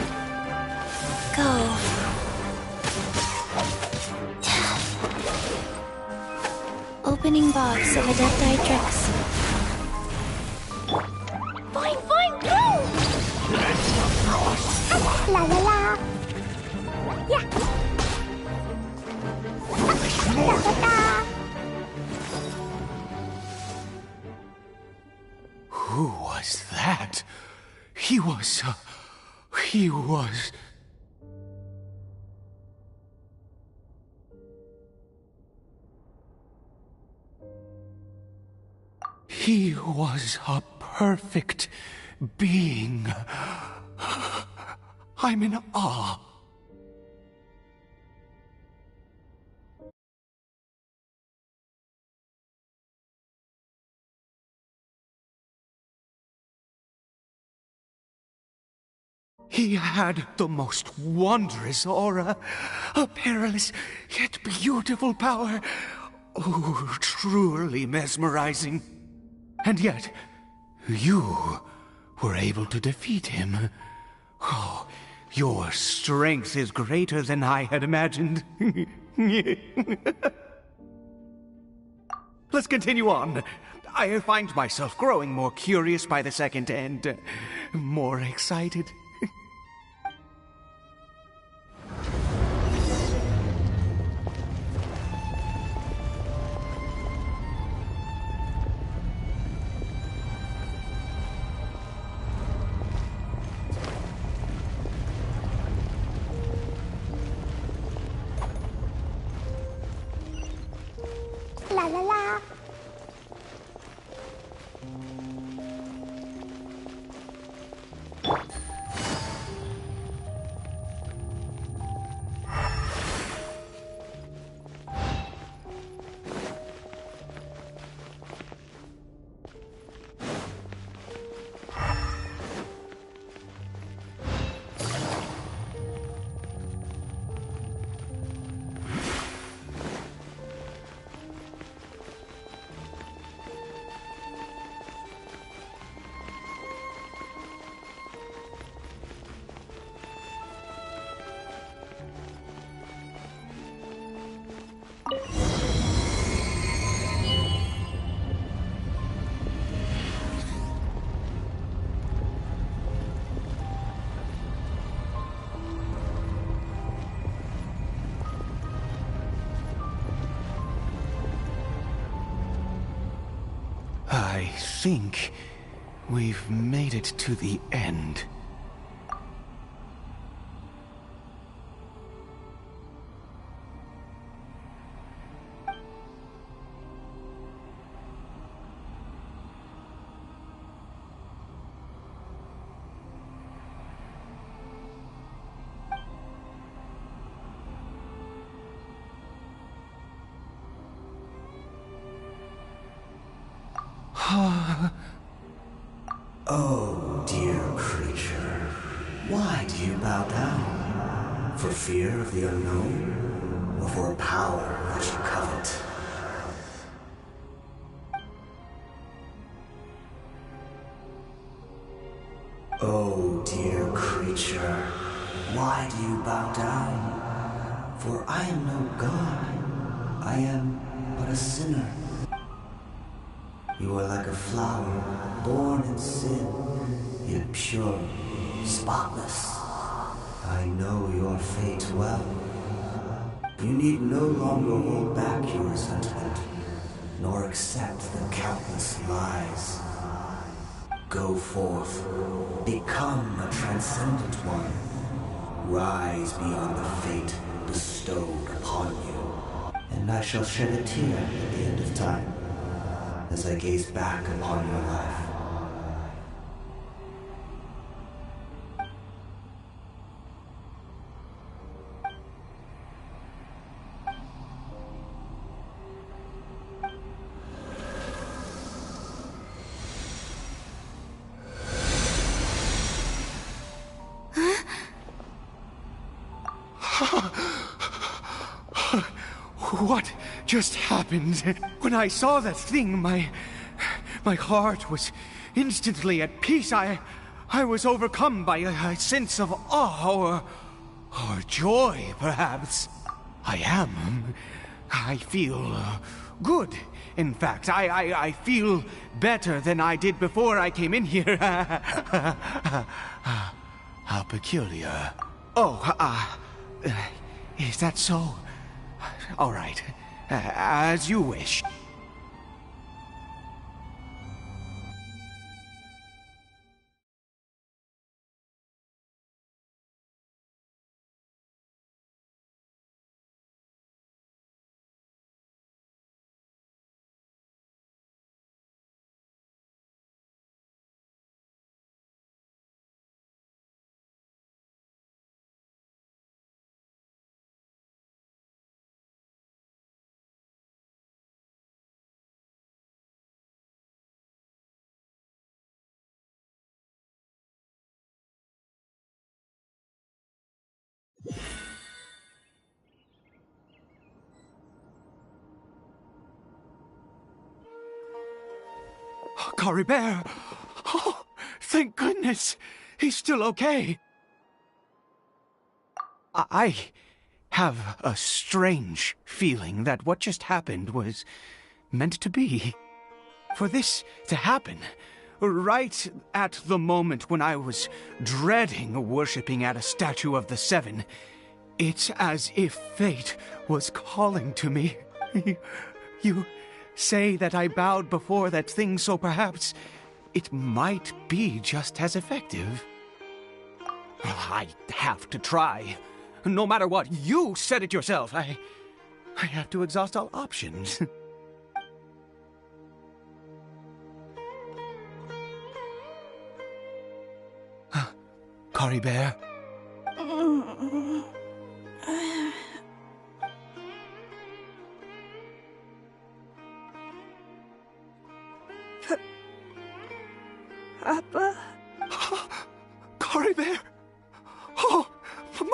Go. Opening box of Adepti Tricks. Fine, fine, go! La la la! Yeah! Da da da! He was... He was a perfect being. I'm in awe. He had the most wondrous aura, a perilous yet beautiful power. Oh, truly mesmerizing. And yet, you were able to defeat him. Oh, your strength is greater than I had imagined. Let's continue on. I find myself growing more curious by the second and more excited. La la la. I think we've made it to the end. Oh, dear creature, why do you bow down? For fear of the unknown? Or for a power that you covet? Oh, dear creature, why do you bow down? For I am no god. I am but a sinner. You are like a flower, born in sin, yet pure, spotless. I know your fate well. You need no longer hold back your resentment, nor accept the countless lies. Go forth, become a transcendent one. Rise beyond the fate bestowed upon you. And I shall shed a tear at the end of time, as I gaze back upon your life. What just happened? When I saw that thing, my heart was instantly at peace. I was overcome by a sense of awe or joy, perhaps. I feel good. In fact, I feel better than I did before I came in here. How peculiar. Oh, is that so? All right, as you wish. Caribert! Oh, thank goodness! He's still okay. I have a strange feeling that what just happened was meant to be. For this to happen, right at the moment when I was dreading worshipping at a statue of the Seven, it's as if fate was calling to me. You say that I bowed before that thing, so perhaps it might be just as effective. I have to try. No matter what, you said it yourself. I have to exhaust all options. Caribert? Papa? Caribert! Oh,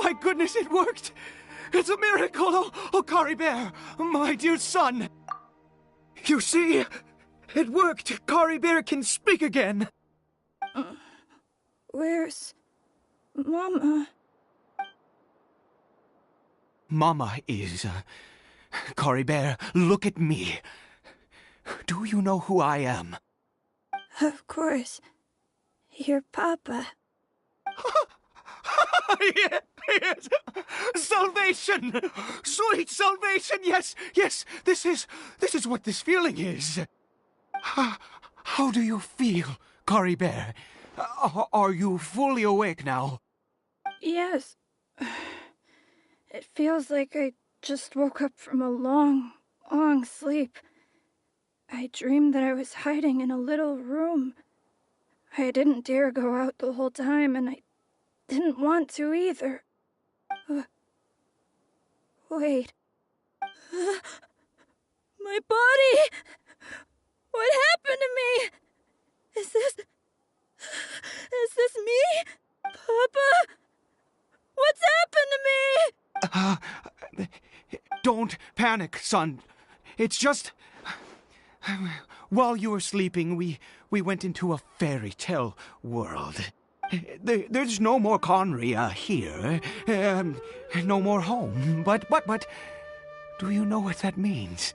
my goodness, it worked! It's a miracle! Oh, Caribert, my dear son! You see? It worked! Caribert can speak again! Where's Mama? Mama is... Caribert, look at me. Do you know who I am? Of course. Your Papa. Yes! Salvation! Sweet salvation! Yes, yes! This is what this feeling is. How do you feel, Caribert? Are you fully awake now? Yes. It feels like I just woke up from a long, long sleep. I dreamed that I was hiding in a little room. I didn't dare go out the whole time, and I didn't want to either. Wait. My body! What happened to me? Is this me? Papa? What's happened to me? Don't panic, son. It's just... While you were sleeping, we went into a fairy tale world. There's no more Conria here. No more home. But, do you know what that means?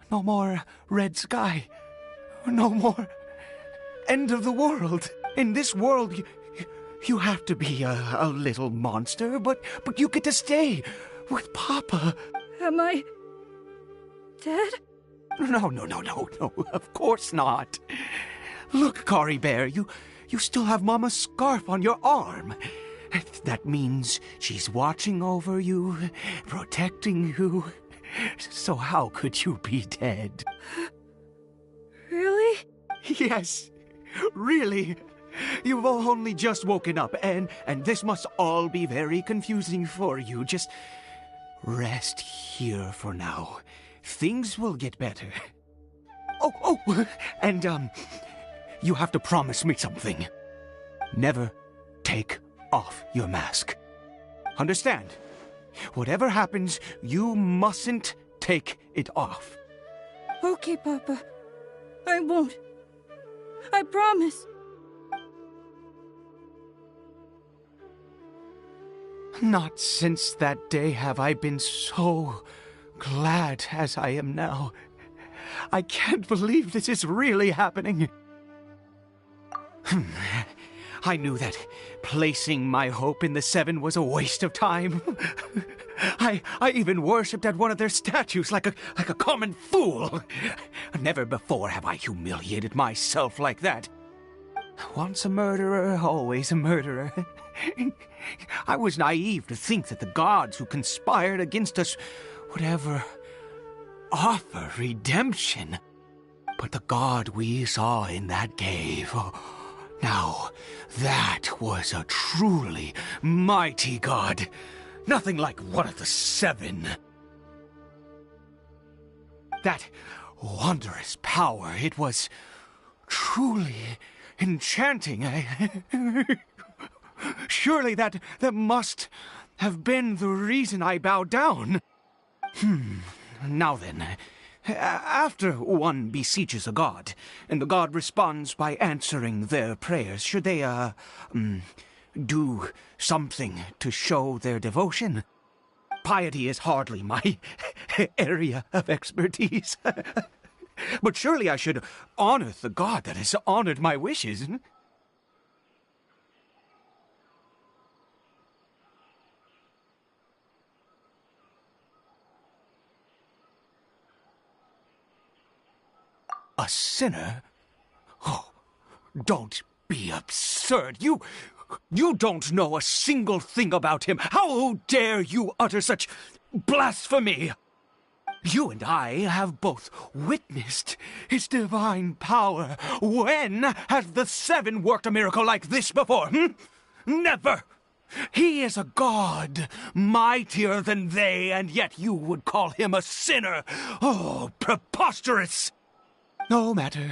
No more red sky. No more end of the world. In this world, you have to be a little monster, but you get to stay with Papa. Am I dead? No, of course not. Look, Caribert, you still have Mama's scarf on your arm. That means she's watching over you, protecting you. So how could you be dead? Really? Yes, really. You've only just woken up, and this must all be very confusing for you. Just rest here for now. Things will get better. Oh, and, you have to promise me something. Never take off your mask. Understand? Whatever happens, you mustn't take it off. Okay, Papa. I won't. I promise. Not since that day have I been so glad as I am now. I can't believe this is really happening. I knew that placing my hope in the Seven was a waste of time. I even worshipped at one of their statues like a common fool. Never before have I humiliated myself like that. Once a murderer, always a murderer. I was naive to think that the gods who conspired against us would ever offer redemption. But the God we saw in that cave, now that was a truly mighty God. Nothing like one of the Seven. That wondrous power, it was truly enchanting. Surely that must have been the reason I bow down. Now then, after one beseeches a god, and the god responds by answering their prayers, should they, do something to show their devotion? Piety is hardly my area of expertise. But surely I should honor the god that has honored my wishes. A sinner? Oh, don't be absurd. You don't know a single thing about him. How dare you utter such blasphemy? You and I have both witnessed his divine power. When has the Seven worked a miracle like this before? Never! He is a god, mightier than they, and yet you would call him a sinner. Oh, preposterous! No matter.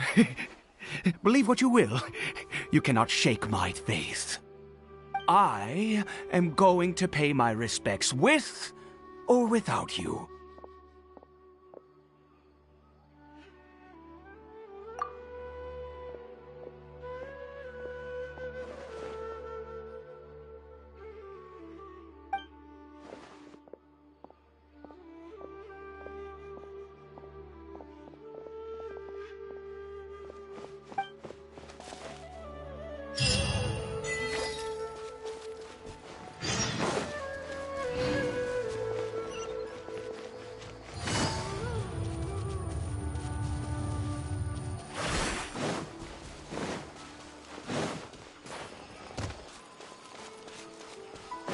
Believe what you will. You cannot shake my faith. I am going to pay my respects with or without you.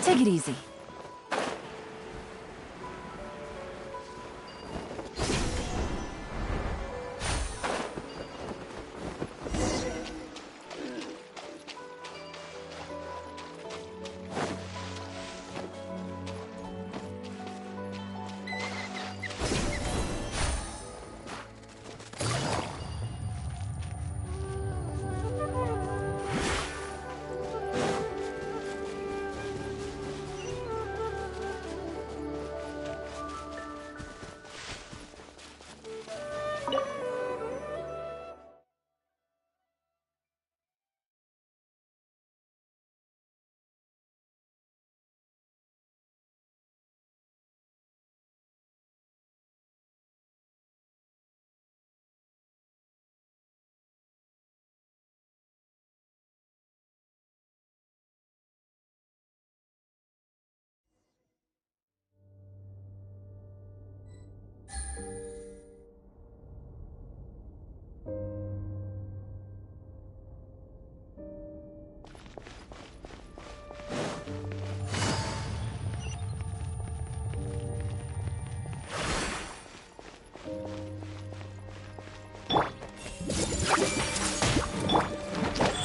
Take it easy.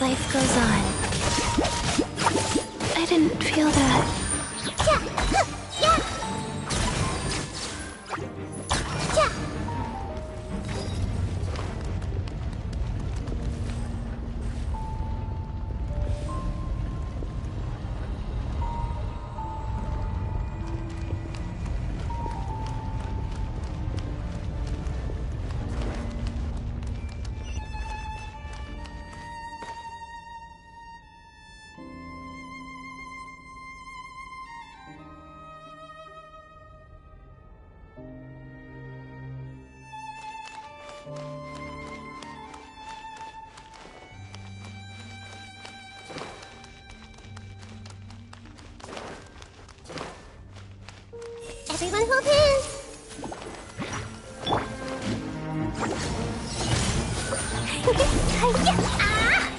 Life goes on. I didn't feel that. Everyone hold hands! Ah!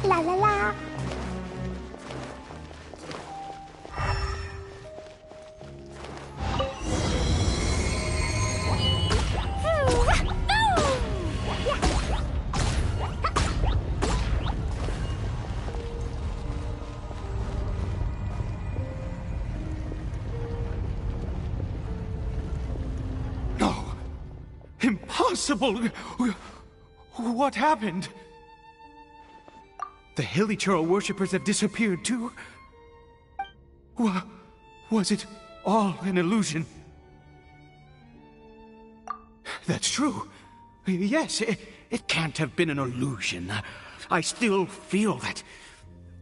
La la la! Impossible! What happened? The Hilly Churl worshippers have disappeared too? Was it all an illusion? That's true. Yes, it can't have been an illusion. I still feel that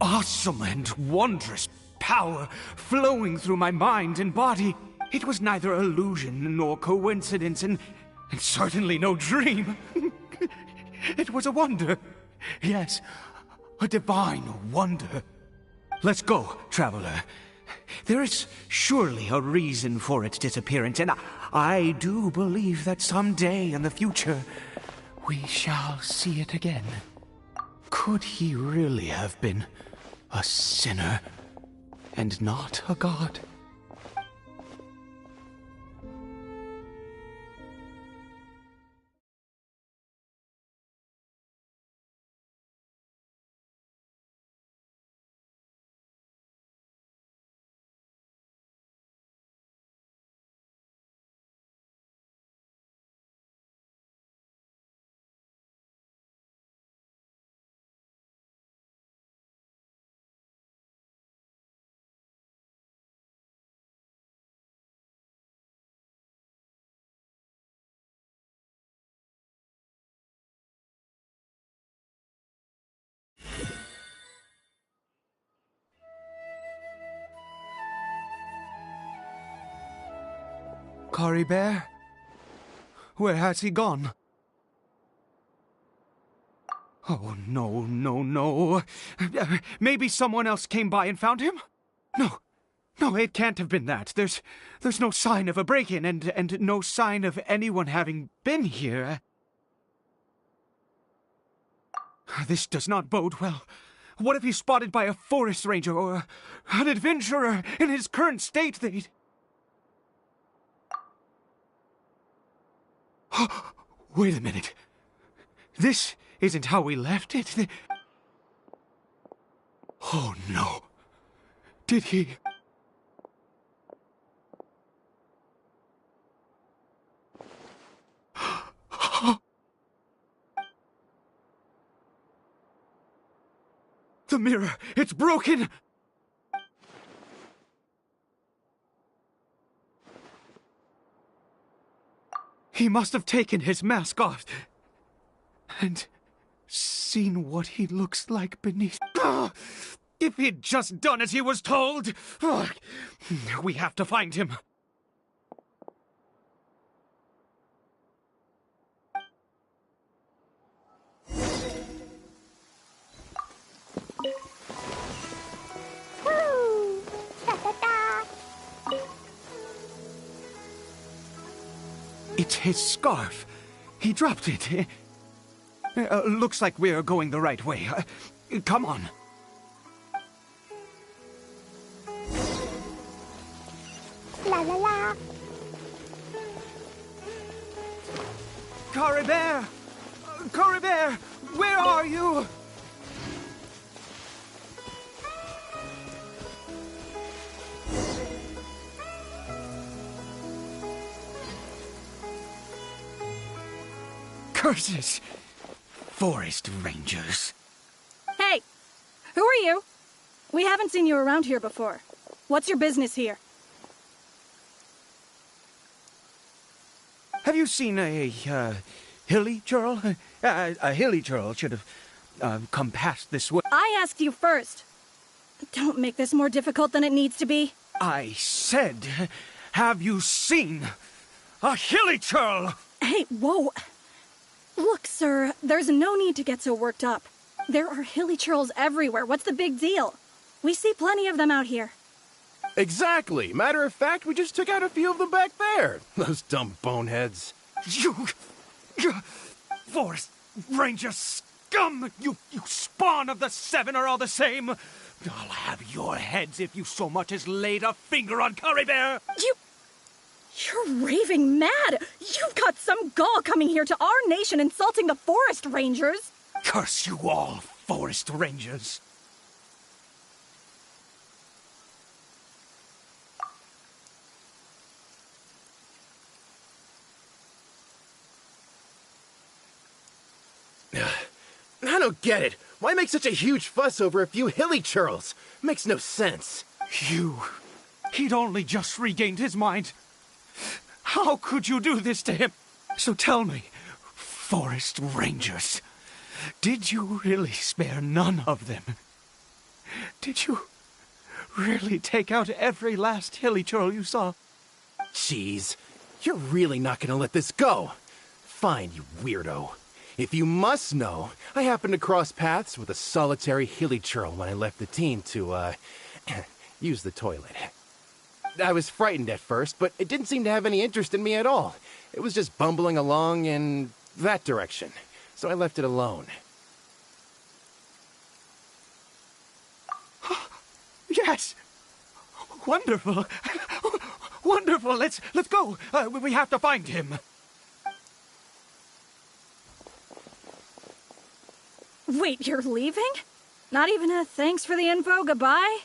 awesome and wondrous power flowing through my mind and body. It was neither illusion nor coincidence, and certainly no dream. It was a wonder. Yes, a divine wonder. Let's go, traveler. There is surely a reason for its disappearance, and I do believe that someday in the future we shall see it again. Could he really have been a sinner and not a god? Caribert? Where has he gone? Oh, no, no, no. Maybe someone else came by and found him? No, it can't have been that. There's no sign of a break-in and no sign of anyone having been here. This does not bode well. What if he's spotted by a forest ranger or an adventurer in his current state? Wait a minute. This isn't how we left it. Oh, no. Did he... The mirror! It's broken! He must have taken his mask off and seen what he looks like beneath. If he'd just done as he was told! We have to find him. Woo! Da-da-da! It's his scarf. He dropped it. Looks like we're going the right way. Come on. La la la! Caribert! Caribert! Where are you? Curses! Forest rangers. Hey! Who are you? We haven't seen you around here before. What's your business here? Have you seen a hilly churl? A hilly churl should have come past this way. I asked you first. Don't make this more difficult than it needs to be. I said, have you seen a hilly churl? Hey, whoa. Look, sir, there's no need to get so worked up. There are hilly churls everywhere. What's the big deal? We see plenty of them out here. Exactly. Matter of fact, we just took out a few of them back there. Those dumb boneheads. You forest ranger scum! You spawn of the Seven are all the same. I'll have your heads if you so much as laid a finger on Caribert. You're raving mad! You've got some gall coming here to our nation insulting the forest rangers! Curse you all, forest rangers! I don't get it. Why make such a huge fuss over a few hilly churls? Makes no sense. You He'd only just regained his mind. How could you do this to him? So tell me, forest rangers, did you really spare none of them? Did you really take out every last hilly churl you saw? Jeez, you're really not gonna let this go. Fine, you weirdo. If you must know, I happened to cross paths with a solitary hilly churl when I left the team to, use the toilet. I was frightened at first, but it didn't seem to have any interest in me at all. It was just bumbling along in that direction, so I left it alone. Yes! Wonderful! Wonderful! Let's go! We have to find him! Wait, you're leaving? Not even a thanks for the info, goodbye?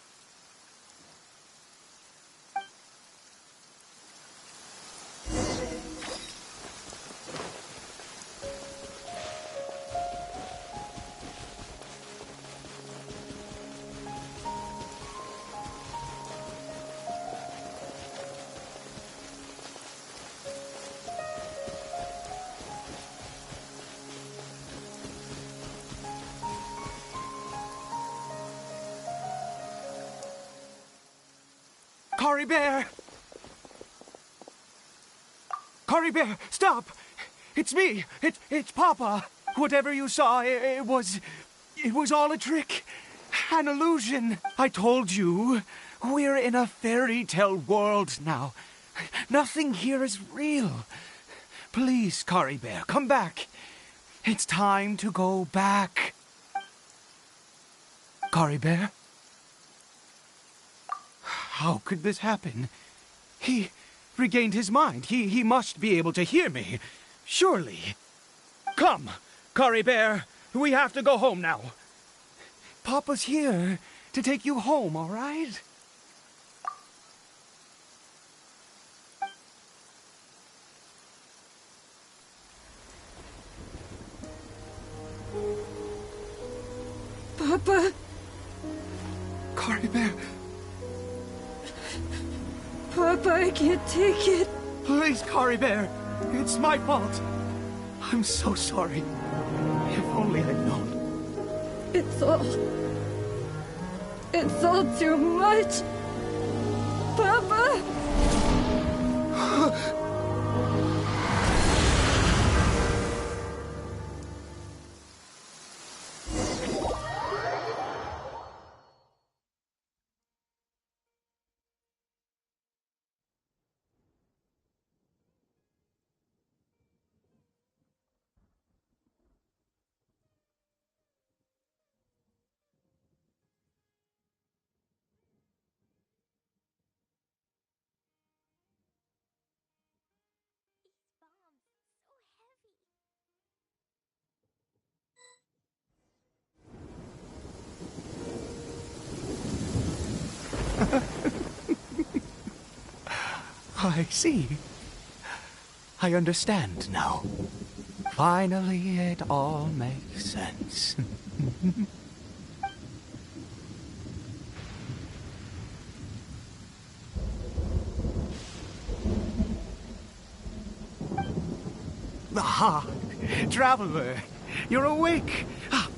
Cory Bear! Cory Bear, stop! It's me! It's Papa! Whatever you saw, it was all a trick. An illusion. I told you, we're in a fairy tale world now. Nothing here is real. Please, Cory Bear, come back. It's time to go back. Cory Bear? How could this happen? He regained his mind. He must be able to hear me. Surely. Come, Cory Bear. We have to go home now. Papa's here to take you home, all right? Papa? Cory Bear. Papa, I can't take it. Please, Cory Bear. It's my fault. I'm so sorry. If only I'd known. It's all too much. Papa! I see. I understand now. Finally, it all makes sense. Ah, Traveler, you're awake.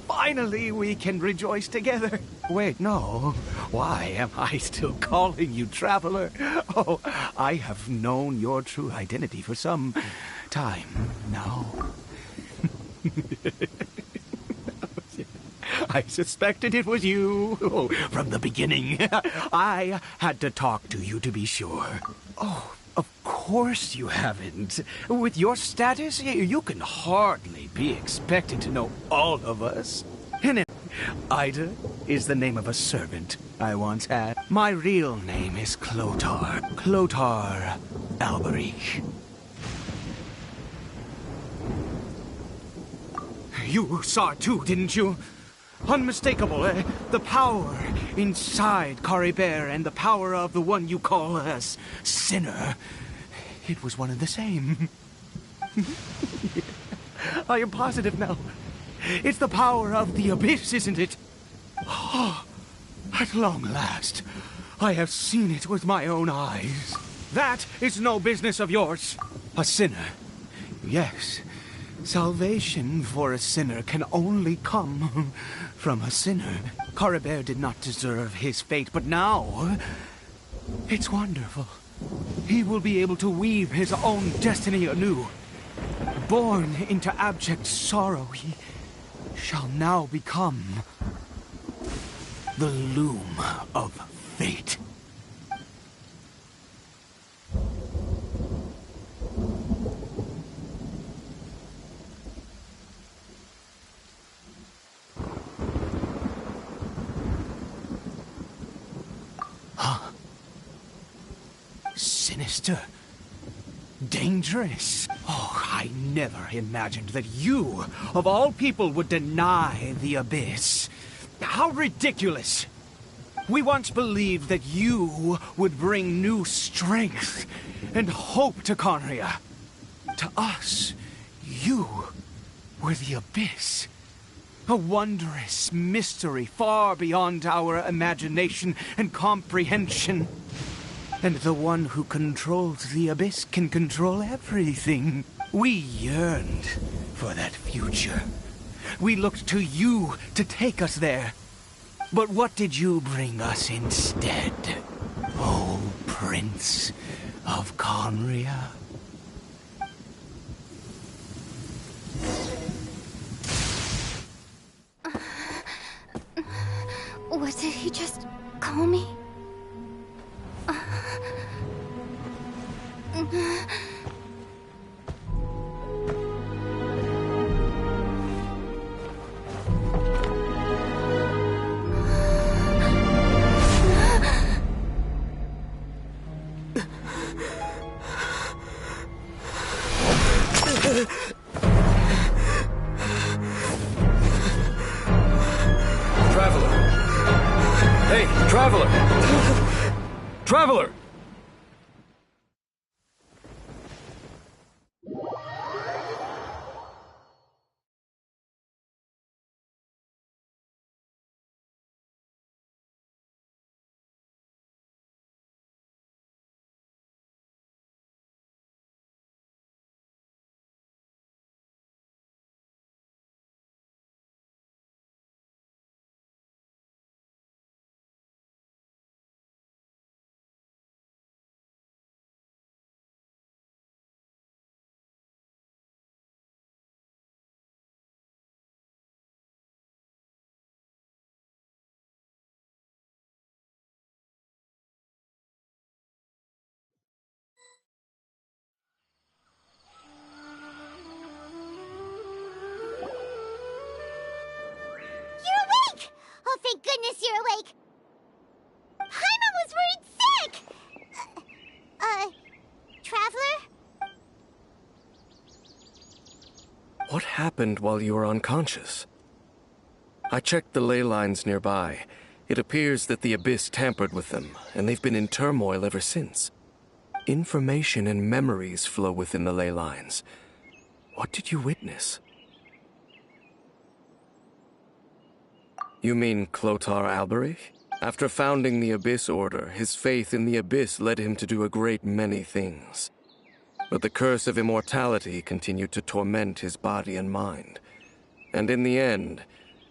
Finally, we can rejoice together. Wait, no. Why am I still calling you Traveler? Oh, I have known your true identity for some time now. I suspected it was you from the beginning. I had to talk to you to be sure. Oh, of course you haven't. With your status, you can hardly be expected to know all of us. And Ida is the name of a servant I once had. My real name is Clotar. Clotar Alberich. You saw it too, didn't you? Unmistakable, the power inside Cory Bear and the power of the one you call a sinner. It was one and the same. I am positive now. It's the power of the abyss, isn't it? Oh, at long last, I have seen it with my own eyes. That is no business of yours. A sinner. Yes. Salvation for a sinner can only come from a sinner. Caribert did not deserve his fate, but now it's wonderful. He will be able to weave his own destiny anew. Born into abject sorrow, he shall now become the loom of fate. Sinister. Dangerous. Oh, I never imagined that you, of all people, would deny the Abyss. How ridiculous! We once believed that you would bring new strength and hope to Conria. To us, you were the Abyss. A wondrous mystery far beyond our imagination and comprehension. And the one who controls the Abyss can control everything. We yearned for that future. We looked to you to take us there. But what did you bring us instead? Oh, Prince of Conria? What did he just call me? Traveler! Hey, Traveler! Traveler! You're awake! Oh, thank goodness you're awake! Paimon was worried sick! Traveler? What happened while you were unconscious? I checked the ley lines nearby. It appears that the Abyss tampered with them, and they've been in turmoil ever since. Information and memories flow within the ley lines. What did you witness? You mean Clotar Alberich? After founding the Abyss Order, his faith in the Abyss led him to do a great many things. But the curse of immortality continued to torment his body and mind. And in the end,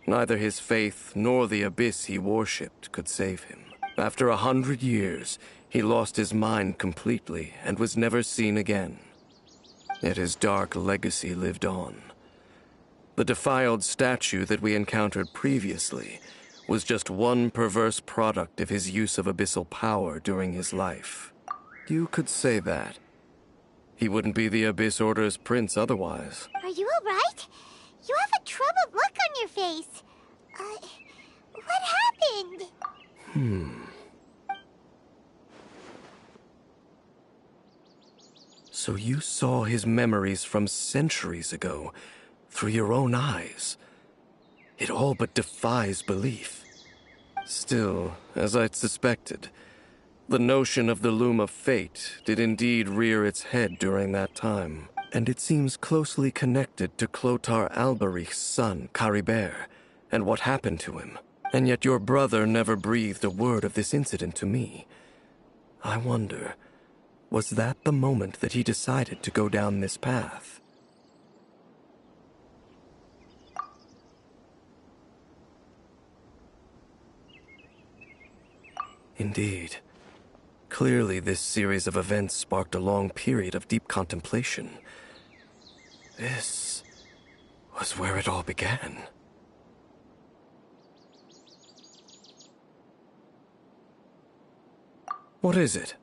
neither his faith nor the Abyss he worshipped could save him. After 100 years, he lost his mind completely and was never seen again. Yet his dark legacy lived on. The defiled statue that we encountered previously was just one perverse product of his use of abyssal power during his life. You could say that. He wouldn't be the Abyss Order's prince otherwise. Are you alright? You have a troubled look on your face. What happened? So you saw his memories from centuries ago through your own eyes. It all but defies belief. Still, as I'd suspected, the notion of the Loom of Fate did indeed rear its head during that time, and it seems closely connected to Clotar Alberich's son, Caribert, and what happened to him. And yet your brother never breathed a word of this incident to me. I wonder, was that the moment that he decided to go down this path? Indeed. Clearly, this series of events sparked a long period of deep contemplation. This was where it all began. What is it?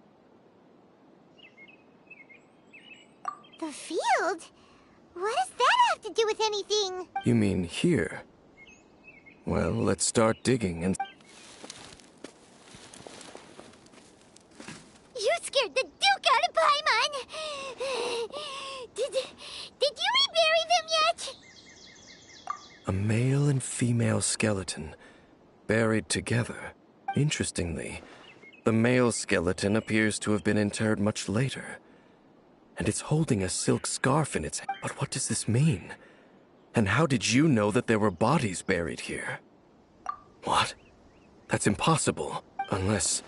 The field? What does that have to do with anything? You mean here? Well, let's start digging and... You scared the Duke out of Paimon! Did you rebury them yet? A male and female skeleton, buried together. Interestingly, the male skeleton appears to have been interred much later. And it's holding a silk scarf in its hand. But what does this mean? And how did you know that there were bodies buried here? What? That's impossible. Unless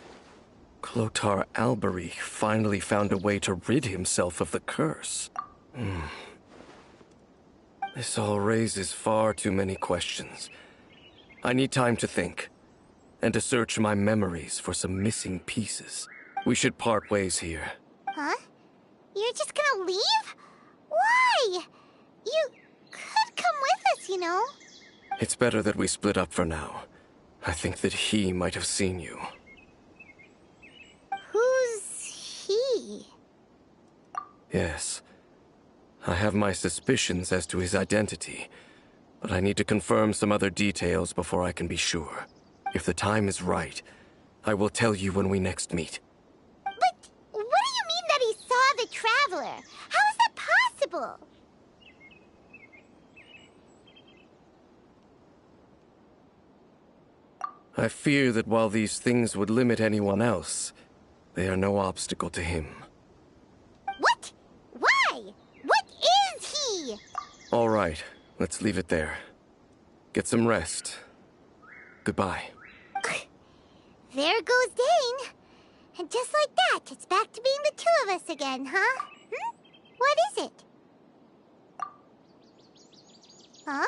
Clotar Albery finally found a way to rid himself of the curse. This all raises far too many questions. I need time to think, and to search my memories for some missing pieces. We should part ways here. Huh? You're just gonna leave? Why? You could come with us, you know. It's better that we split up for now. I think that he might have seen you. Who's he? Yes. I have my suspicions as to his identity, but I need to confirm some other details before I can be sure. If the time is right, I will tell you when we next meet. But what do you mean that he saw the Traveler? How is that possible? I fear that while these things would limit anyone else, they are no obstacle to him. What? Why? What is he? All right, let's leave it there. Get some rest. Goodbye. There goes Dane. And just like that, it's back to being the two of us again, huh? What is it? Huh?